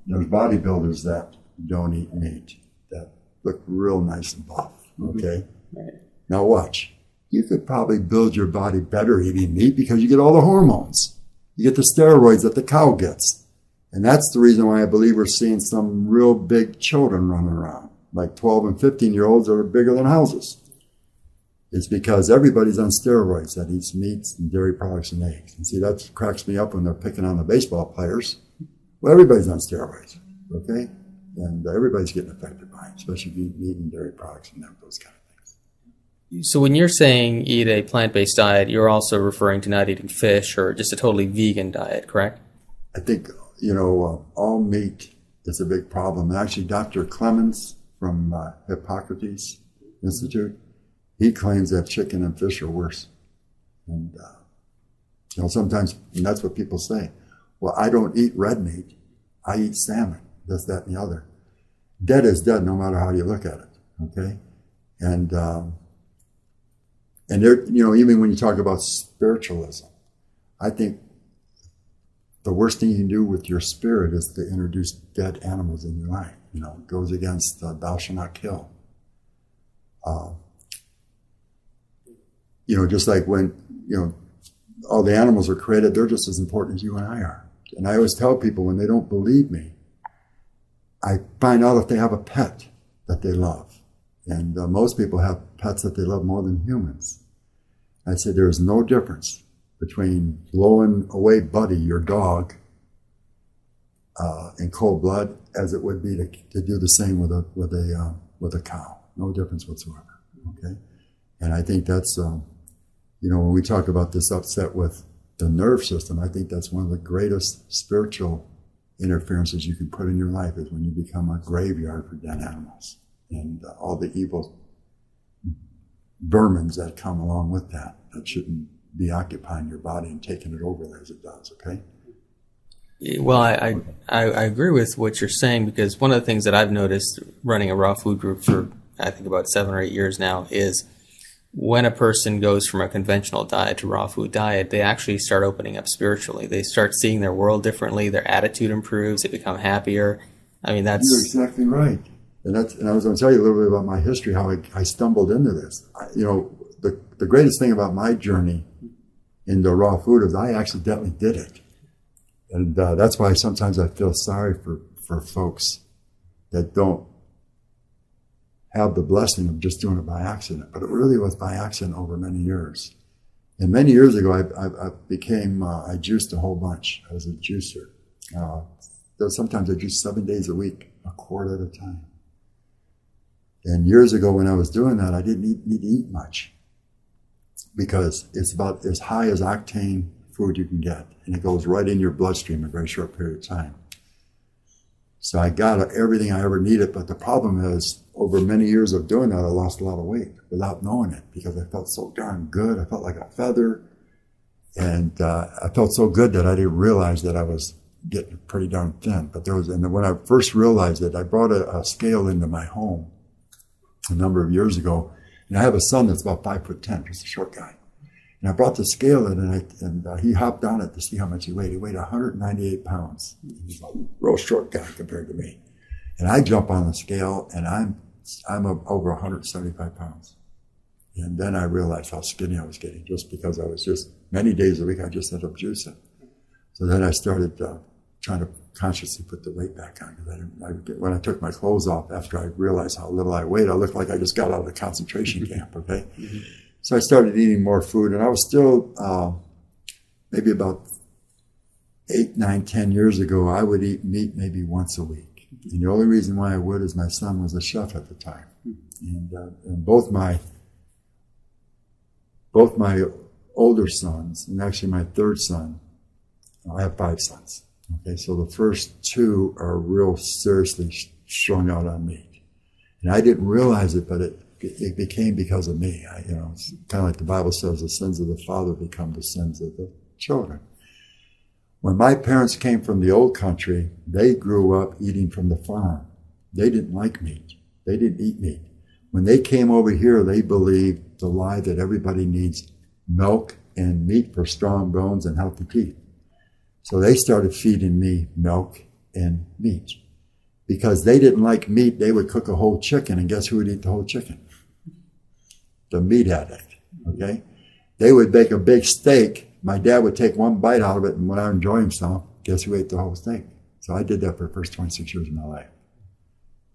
there's bodybuilders that don't eat meat that look real nice and buff. Okay, Right. Now watch. You could probably build your body better eating meat because you get all the hormones. You get the steroids that the cow gets, and that's the reason why I believe we're seeing some real big children running around, like 12 and 15-year-olds that are bigger than houses. It's because everybody's on steroids that eats meats and dairy products and eggs. And see, that cracks me up when they're picking on the baseball players. Well, everybody's on steroids, okay? And everybody's getting affected by it, especially if you eat meat and dairy products and those kind of things. So when you're saying eat a plant-based diet, you're also referring to not eating fish or just a totally vegan diet, correct? I think, all meat is a big problem. And actually, Dr. Clemens from Hippocrates Institute, he claims that chicken and fish are worse. And, sometimes, and that's what people say. Well, I don't eat red meat. I eat salmon, this, that, and the other. Dead is dead no matter how you look at it, okay? And there, even when you talk about spiritualism, I think the worst thing you can do with your spirit is to introduce dead animals in your life. It goes against thou shalt not kill. Just like when, all the animals are created, they're just as important as you and I are. And I always tell people when they don't believe me, I find out if they have a pet that they love. And most people have pets that they love more than humans. I say there is no difference between blowing away Buddy, your dog, in cold blood as it would be to do the same with a cow. No difference whatsoever. Okay, and I think that's when we talk about this upset with the nerve system, I think that's one of the greatest spiritual interferences you can put in your life is when you become a graveyard for dead animals and all the evil vermins that come along with that shouldn't be occupying your body and taking it over as it does, okay? Well, I agree with what you're saying, because one of the things that I've noticed running a raw food group for, I think, about 7 or 8 years now is when a person goes from a conventional diet to raw food diet, they actually start opening up spiritually. They start seeing their world differently. Their attitude improves. They become happier. I mean, that's... You're exactly right. And I was going to tell you a little bit about my history, how I stumbled into this. The greatest thing about my journey into raw food is I accidentally did it. And that's why sometimes I feel sorry for folks that don't have the blessing of just doing it by accident. But it really was by accident over many years. And many years ago, I juiced a whole bunch. I was a juicer. Sometimes I juiced 7 days a week, a quart at a time. And years ago when I was doing that, I didn't need to eat much because it's about as high as octane food you can get. And it goes right in your bloodstream in a very short period of time. So I got everything I ever needed. But the problem is, over many years of doing that, I lost a lot of weight without knowing it, because I felt so darn good. I felt like a feather. And I felt so good that I didn't realize that I was getting pretty darn thin. But and when I first realized it, I brought a scale into my home a number of years ago. And I have a son that's about 5'10", just a short guy. And I brought the scale in, and he hopped on it to see how much he weighed. He weighed 198 pounds. He's a real short guy compared to me. And I jump on the scale, and I'm over 175 pounds. And then I realized how skinny I was getting, just because I was just, many days a week, I just ended up juicing. So then I started trying to consciously put the weight back on. Because when I took my clothes off, after I realized how little I weighed, I looked like I just got out of the concentration camp, okay? Mm-hmm. So I started eating more food, and I was still, maybe about 8, 9, 10 years ago, I would eat meat maybe once a week. And the only reason why I would is my son was a chef at the time. And both my older sons, and actually my third son, I have 5 sons. Okay, so the first 2 are real seriously strung out on meat. And I didn't realize it, but it became because of me. It's kind of like the Bible says, the sins of the father become the sins of the children. When my parents came from the old country, they grew up eating from the farm. They didn't like meat. They didn't eat meat. When they came over here, they believed the lie that everybody needs milk and meat for strong bones and healthy teeth. So they started feeding me milk and meat. Because they didn't like meat, they would cook a whole chicken, and guess who would eat the whole chicken? The meat addict, okay? They would bake a big steak. My dad would take one bite out of it, and when I enjoyed himself, guess who ate the whole steak? So I did that for the first 26 years of my life.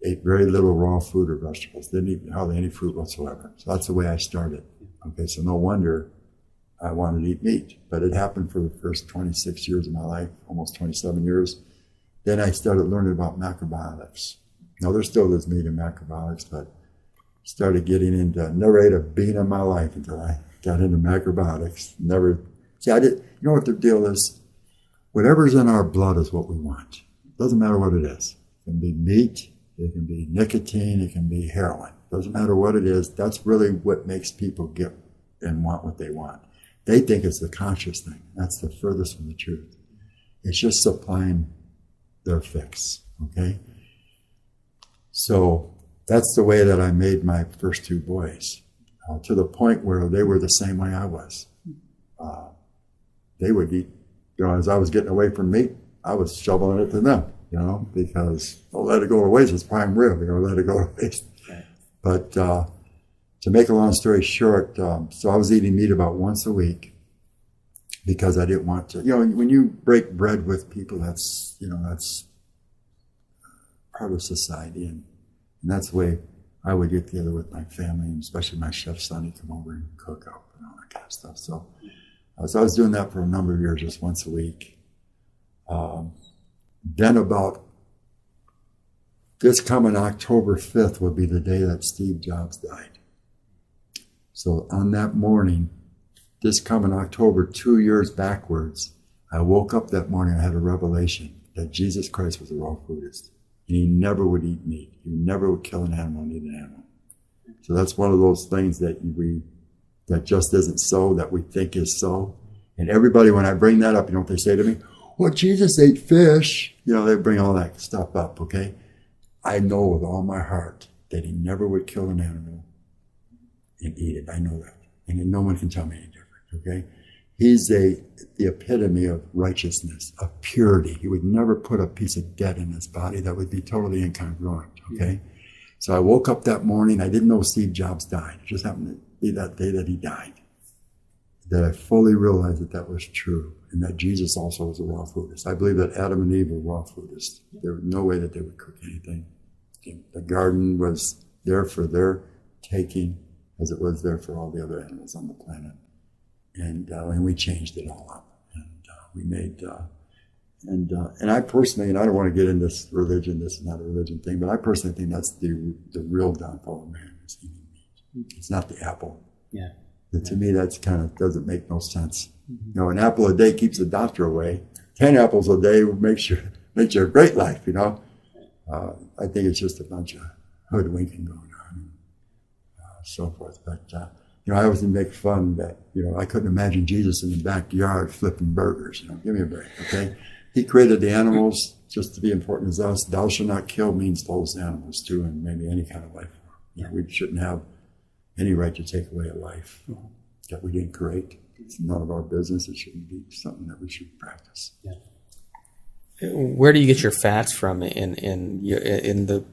Ate very little raw food or vegetables. Didn't eat hardly any fruit whatsoever. So that's the way I started. Okay, so no wonder I wanted to eat meat. But it happened for the first 26 years of my life, almost 27 years. Then I started learning about macrobiotics. Now, there still is meat in macrobiotics, but started getting into, never ate a bean in my life until I got into macrobiotics. You know what the deal is? Whatever's in our blood is what we want. Doesn't matter what it is. It can be meat, it can be nicotine, it can be heroin. Doesn't matter what it is. That's really what makes people get and want what they want. They think it's the conscious thing. That's the furthest from the truth. It's just supplying their fix, okay? So that's the way that I made my first 2 boys, to the point where they were the same way I was. They would eat, as I was getting away from meat, I was shoveling it to them, because let it go to waste, it's prime rib, let it go to waste. Right. But to make a long story short, so I was eating meat about once a week because I didn't want to, when you break bread with people, that's part of society, and that's the way I would get together with my family, and especially my chef's son. He'd come over and cook up and all that kind of stuff. So I was doing that for a number of years, just once a week. Then about this coming October 5th would be the day that Steve Jobs died. So on that morning, this coming October, 2 years backwards, I woke up that morning and I had a revelation that Jesus Christ was a raw foodist. And he never would eat meat. He never would kill an animal and eat an animal. So that's one of those things that that just isn't so, that we think is so. And everybody, when I bring that up, you know what they say to me? Well, Jesus ate fish. They bring all that stuff up, okay? I know with all my heart that he never would kill an animal and eat it. I know that. And no one can tell me any different, okay? He's the epitome of righteousness, of purity. He would never put a piece of dead in his body. That would be totally incongruent, okay? So I woke up that morning. I didn't know Steve Jobs died. It just happened to be that day that he died, that I fully realized that was true, and that Jesus also was a raw foodist. I believe that Adam and Eve were raw foodists. There was no way that they would cook anything. The garden was there for their taking, as it was there for all the other animals on the planet. And we changed it all up. And we made, and I personally, and I don't want to get into this religion, this is not a religion thing, but I personally think that's the real downfall of man, is eating meat. It's not the apple. Yeah. To me, that's kind of doesn't make no sense. An apple a day keeps the doctor away. 10 apples a day makes you a great life, I think it's just a bunch of hoodwinking going on and so forth. But, I always make fun that, I couldn't imagine Jesus in the backyard flipping burgers. Give me a break, okay? He created the animals just to be important as us. Thou shalt not kill means those animals too, and maybe any kind of life. We shouldn't have any right to take away a life that we didn't create. It's none of our business. It shouldn't be something that we should practice. Yeah. Where do you get your fats from in the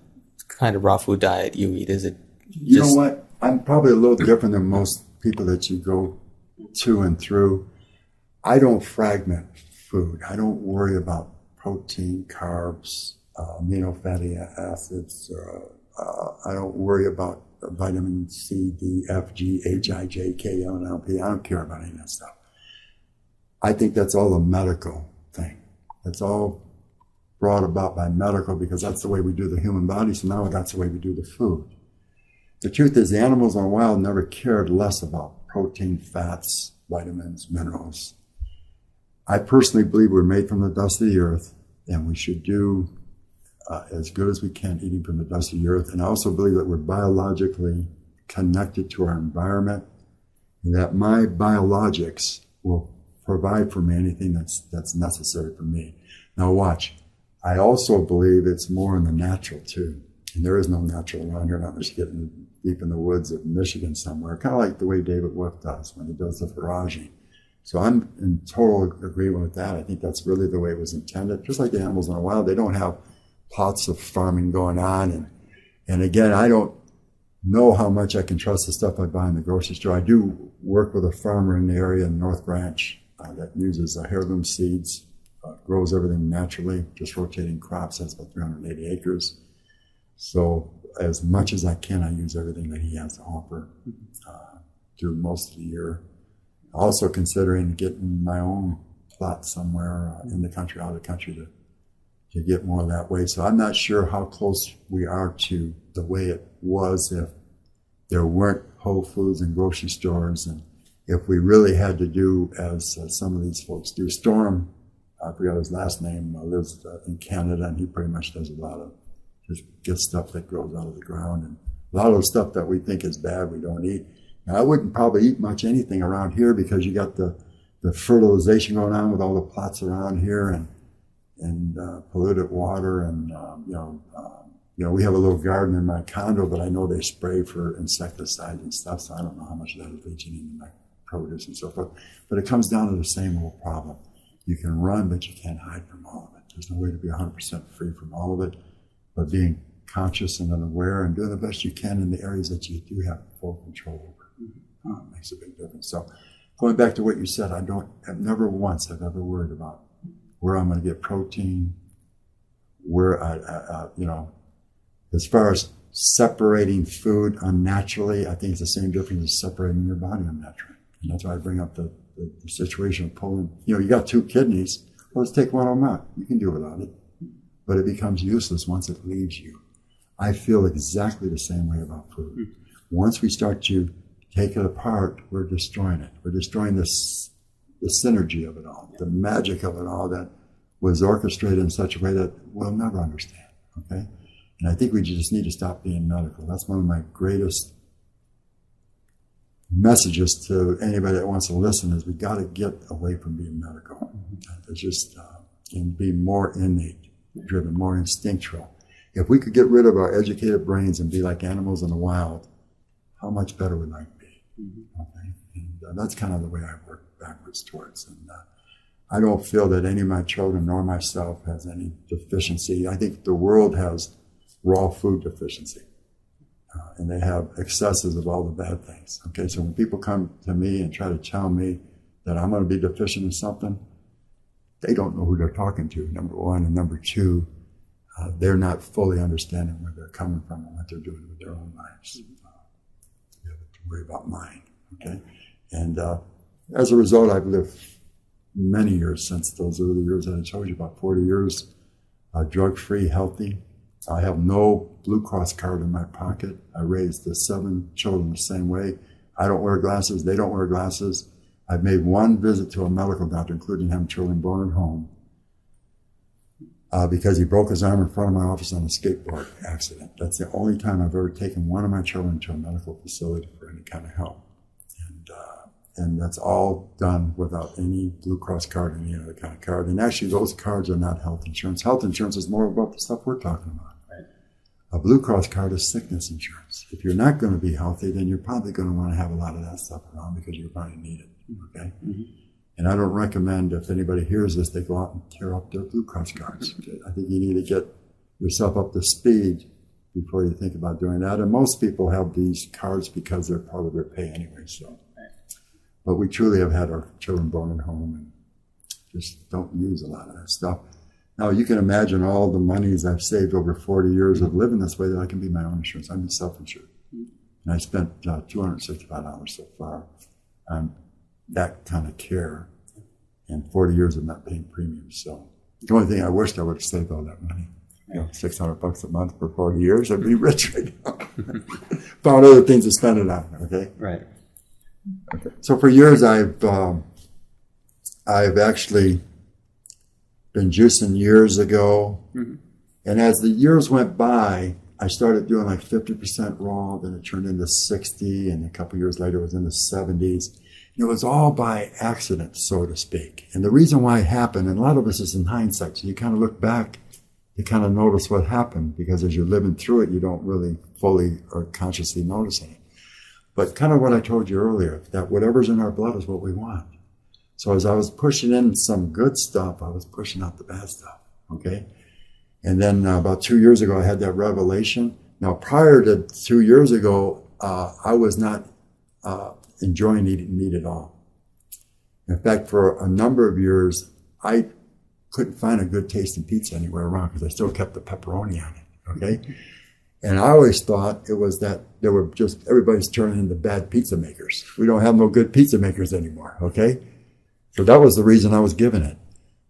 kind of raw food diet you eat? Is it You know what? I'm probably a little different than most people that you go to and through. I don't fragment food. I don't worry about protein, carbs, amino fatty acids. I don't worry about vitamin C, D, F, G, H, I, J, K, L, and L, P. I don't care about any of that stuff. I think that's all a medical thing. It's all brought about by medical because that's the way we do the human body. So now that's the way we do the food. The truth is the animals in the wild never cared less about protein, fats, vitamins, minerals. I personally believe we're made from the dust of the earth, and we should do as good as we can eating from the dust of the earth. And I also believe that we're biologically connected to our environment, and that my biologics will provide for me anything that's necessary for me. Now watch, I also believe it's more in the natural too. And there is no natural around here, not unless you get deep in the woods of Michigan somewhere, kind of like the way David Wolf does when he does the foraging. So I'm in total agreement with that. I think that's really the way it was intended. Just like the animals in the wild, they don't have plots of farming going on. And again, I don't know how much I can trust the stuff I buy in the grocery store. I do work with a farmer in the area in North Branch that uses heirloom seeds, grows everything naturally, just rotating crops. That's about 380 acres. So as much as I can, I use everything that he has to offer through most of the year. Also considering getting my own plot somewhere in the country, out of the country to get more that way. So I'm not sure how close we are to the way it was if there weren't Whole Foods and grocery stores, and if we really had to do as some of these folks do. Storm, I forgot his last name, lives in Canada, and he pretty much does a lot of just get stuff that grows out of the ground. And a lot of the stuff that we think is bad, we don't eat. Now, I wouldn't probably eat much anything around here because you got the fertilization going on with all the plots around here and polluted water. And, we have a little garden in my condo, but I know they spray for insecticides and stuff, so I don't know how much of that is leaching into my produce and so forth. But it comes down to the same old problem. You can run, but you can't hide from all of it. There's no way to be 100% free from all of it. But being conscious and aware and doing the best you can in the areas that you do have full control over makes a big difference. So going back to what you said, I've never once have ever worried about where I'm going to get protein, where as far as separating food unnaturally, I think it's the same difference as separating your body unnaturally. And that's why I bring up the situation of pulling, you got 2 kidneys, well, let's take one of them out. You can do without it. But it becomes useless once it leaves you. I feel exactly the same way about food. Once we start to take it apart, we're destroying it. We're destroying the synergy of it all, the magic of it all that was orchestrated in such a way that we'll never understand, okay? And I think we just need to stop being medical. That's one of my greatest messages to anybody that wants to listen is we got to get away from being medical. It's just, and be more innate driven, more instinctual. If we could get rid of our educated brains and be like animals in the wild, how much better would life be? Okay? And that's kind of the way I work backwards towards. And I don't feel that any of my children nor myself has any deficiency. I think the world has raw food deficiency. And they have excesses of all the bad things. Okay, so when people come to me and try to tell me that I'm going to be deficient in something, they don't know who they're talking to, number one. And number two, they're not fully understanding where they're coming from and what they're doing with their own lives. You have to worry about mine, okay? And as a result, I've lived many years since those early years that I told you about, 40 years, drug-free, healthy. I have no Blue Cross card in my pocket. I raised the 7 children the same way. I don't wear glasses. They don't wear glasses. I've made one visit to a medical doctor, including having children born at home. because he broke his arm in front of my office on a skateboard accident. That's the only time I've ever taken one of my children to a medical facility for any kind of help. And that's all done without any Blue Cross card or any other kind of card. And actually, those cards are not health insurance. Health insurance is more about the stuff we're talking about. Right. A Blue Cross card is sickness insurance. If you're not going to be healthy, then you're probably going to want to have a lot of that stuff around because you're going to need it. Okay? Mm-hmm. And I don't recommend, if anybody hears this, they go out and tear up their Blue Cross cards. I think you need to get yourself up to speed before you think about doing that. And most people have these cards because they're part of their pay anyway. So, but we truly have had our children born at home and just don't use a lot of that stuff. Now, you can imagine all the monies I've saved over 40 years of living this way that I can be my own insurance. I'm self-insured. And I spent $265 so far on that kind of care, and 40 years of not paying premiums. So the only thing I wished I would have saved all that money. You know, $600 a month for 40 years, I'd be rich right now. Found other things to spend it on. Okay. Right. Okay. So for years, I've actually been juicing years ago, and as the years went by, I started doing like 50% raw. Then it turned into 60, and a couple years later, it was in the 70s. It was all by accident, so to speak. And the reason why it happened, and a lot of this is in hindsight, so you kind of look back, you kind of notice what happened, because as you're living through it, you don't really fully or consciously notice it. But kind of what I told you earlier, that whatever's in our blood is what we want. So as I was pushing in some good stuff, I was pushing out the bad stuff, okay? And then about 2 years ago, I had that revelation. Now, prior to 2 years ago, I was not enjoying eating meat at all. In fact, for a number of years, I couldn't find a good tasting pizza anywhere around because I still kept the pepperoni on it, okay? And I always thought it was that there were just, everybody's turning into bad pizza makers. We don't have no good pizza makers anymore, okay? So that was the reason I was giving it.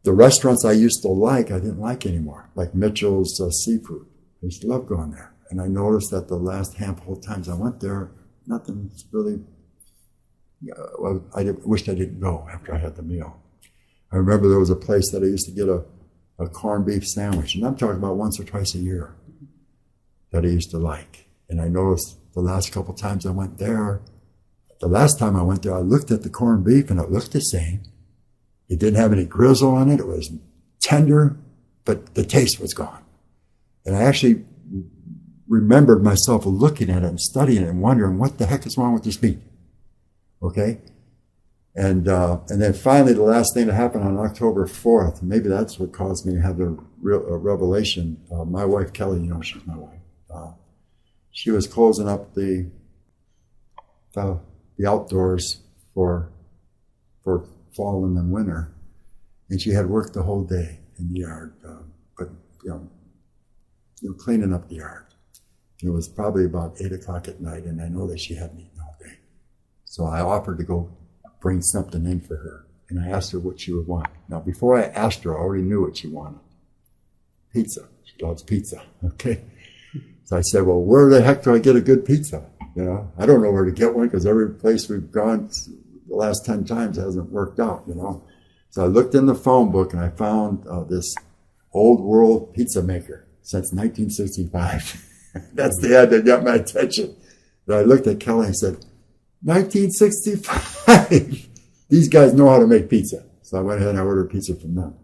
The restaurants I used to like, I didn't like anymore, like Mitchell's Seafood. I used to love going there. And I noticed that the last handful of times I went there, nothing's really, I wished I didn't go after I had the meal. I remember there was a place that I used to get a corned beef sandwich, and I'm talking about once or twice a year, that I used to like. And I noticed the last couple of times I went there, the last time I went there, I looked at the corned beef and it looked the same. It didn't have any grizzle on it. It was tender, but the taste was gone. And I actually remembered myself looking at it and studying it and wondering what the heck is wrong with this meat. Okay? And then finally, the last thing that happened on October 4th, maybe that's what caused me to have the real revelation. My wife, Kelly, you know, she's my wife. She was closing up the outdoors for fall and then winter, and she had worked the whole day in the yard, but cleaning up the yard. It was probably about 8 o'clock at night, and I know that she hadn't eaten all day. So I offered to go bring something in for her, and I asked her what she would want. Now, before I asked her, I already knew what she wanted. Pizza. She loves pizza. Okay. So I said, well, where the heck do I get a good pizza? You know, I don't know where to get one because every place we've gone the last 10 times hasn't worked out, you know. So I looked in the phone book and I found this old world pizza maker since 1965. That's the ad that got my attention. And I looked at Kelly and said, 1965. These guys know how to make pizza. So I went ahead and I ordered pizza from them.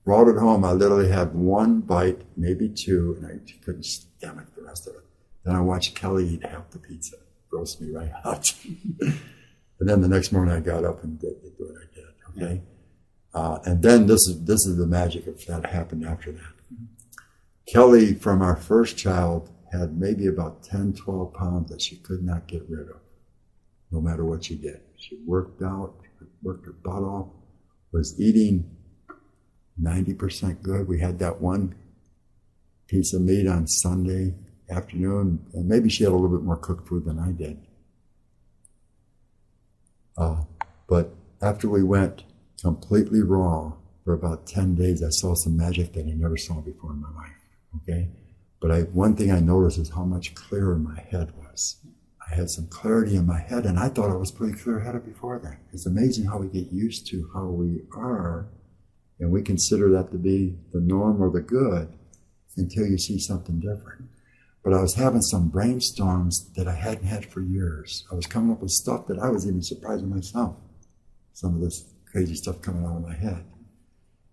Brought it home. I literally had one bite, maybe two, and I couldn't stomach the rest of it. Then I watched Kelly eat half the pizza. Grossed me right out. And then the next morning I got up and did what I did. Okay. And then this is the magic of that happened after that. Kelly, from our first child, had maybe about 10, 12 pounds that she could not get rid of, no matter what she did. She worked out, worked her butt off, was eating 90% good. We had that one piece of meat on Sunday afternoon, and maybe she had a little bit more cooked food than I did. But after we went completely raw for about 10 days, I saw some magic that I never saw before in my life, okay? But one thing I noticed is how much clearer my head was. I had some clarity in my head, and I thought I was pretty clear-headed before then. It's amazing how we get used to how we are And we consider that to be the norm or the good until you see something different. But I was having some brainstorms that I hadn't had for years. I was coming up with stuff that I was even surprised with myself. Some of this crazy stuff coming out of my head.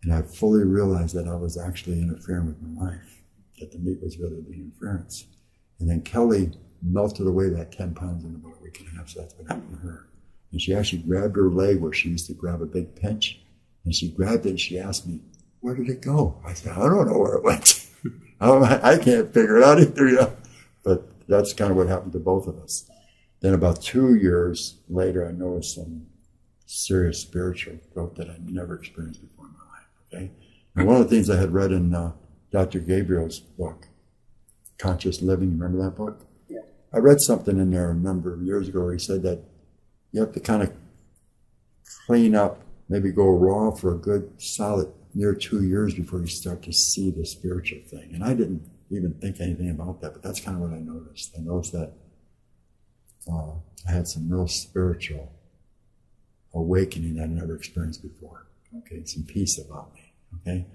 And I fully realized that I was actually interfering with my life, that the meat was really the interference. And then Kelly melted away that 10 pounds in about a week and a half, so that's what happened to her. And she actually grabbed her leg where she used to grab a big pinch, and she grabbed it and she asked me, "Where did it go?" I said, "I don't know where it went." I can't figure it out either, you know. But that's kind of what happened to both of us. Then about 2 years later, I noticed some serious spiritual growth that I'd never experienced before in my life, okay? And one of the things I had read in Dr. Gabriel's book, Conscious Living, remember that book? Yeah. I read something in there a number of years ago where he said that you have to kind of clean up, maybe go raw for a good solid near 2 years before you start to see the spiritual thing. And I didn't even think anything about that, but that's kind of what I noticed. I noticed that I had some real spiritual awakening that I never experienced before. Okay, some peace about me. Okay.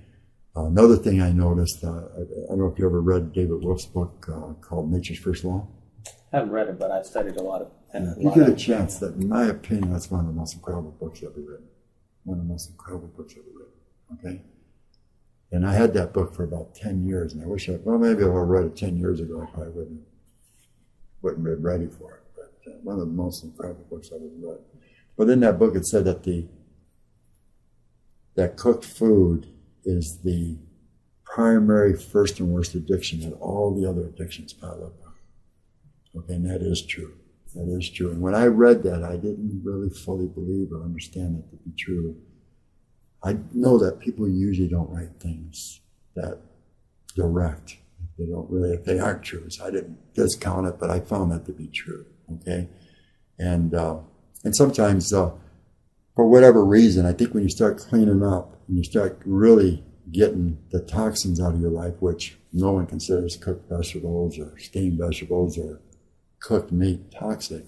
Another thing I noticed, I don't know if you ever read David Wolf's book called Nature's First Law. I haven't read it, but I've studied a lot of. If you get a chance, that in my opinion, that's one of the most incredible books ever written. One of the most incredible books ever written. Okay. And I had that book for about 10 years, and I wish maybe if I read it 10 years ago, I probably wouldn't be ready for it. But one of the most incredible books I've ever read. But in that book, it said that that cooked food is the primary first and worst addiction that all the other addictions pile up on. Okay, and that is true. That is true. And when I read that, I didn't really fully believe or understand that to be true. I know that people usually don't write things that direct. They don't really, if they aren't true. So I didn't discount it, but I found that to be true. Okay, and sometimes for whatever reason, I think when you start cleaning up and you start really getting the toxins out of your life, which no one considers cooked vegetables or steamed vegetables or cooked meat toxic,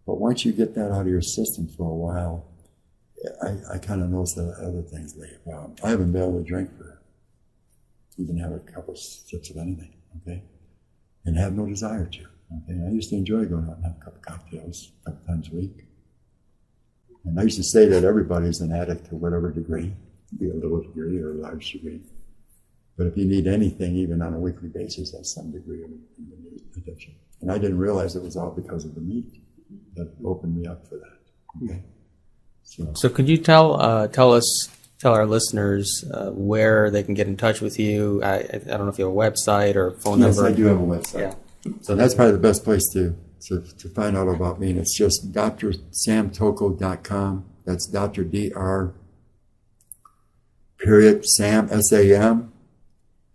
but once you get that out of your system for a while, I kind of noticed that other things leave. I haven't been able to drink for even have a couple of sips of anything, okay, and have no desire to. Okay, I used to enjoy going out and have a couple of cocktails a couple times a week. And I used to say that everybody's an addict to whatever degree, be a little degree or a large degree. But if you need anything, even on a weekly basis, that's some degree of addiction. And I didn't realize it was all because of the meat that opened me up for that. Okay. So could you tell our listeners where they can get in touch with you? I don't know if you have a website or a phone number. Yes, I do have a website. Yeah. So that's probably the best place to find out about me. And it's just drsamtocco.com. That's Dr. Dr. Sam, S-A-M.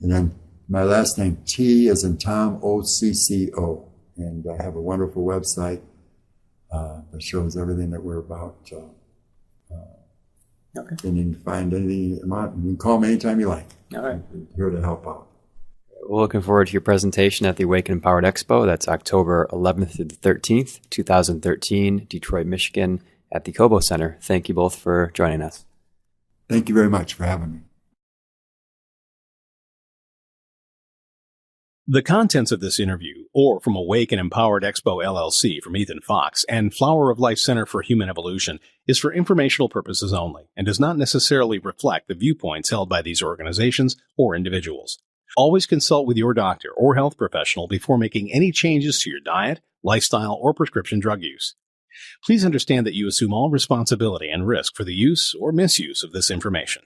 And then my last name, T as in Tom, O-C-C-O. And I have a wonderful website that shows everything that we're about. Okay. And you can find anything you want. You can call me anytime you like. All right. I'm here to help out. We're looking forward to your presentation at the Awake And Empowered Expo. That's October 11th through the 13th, 2013, Detroit, Michigan, at the Cobo Center. Thank you both for joining us. Thank you very much for having me. The contents of this interview, or from Awake and Empowered Expo LLC from Ethann Fox and Flower of Life Center for Human Evolution, is for informational purposes only and does not necessarily reflect the viewpoints held by these organizations or individuals. Always consult with your doctor or health professional before making any changes to your diet, lifestyle, or prescription drug use. Please understand that you assume all responsibility and risk for the use or misuse of this information.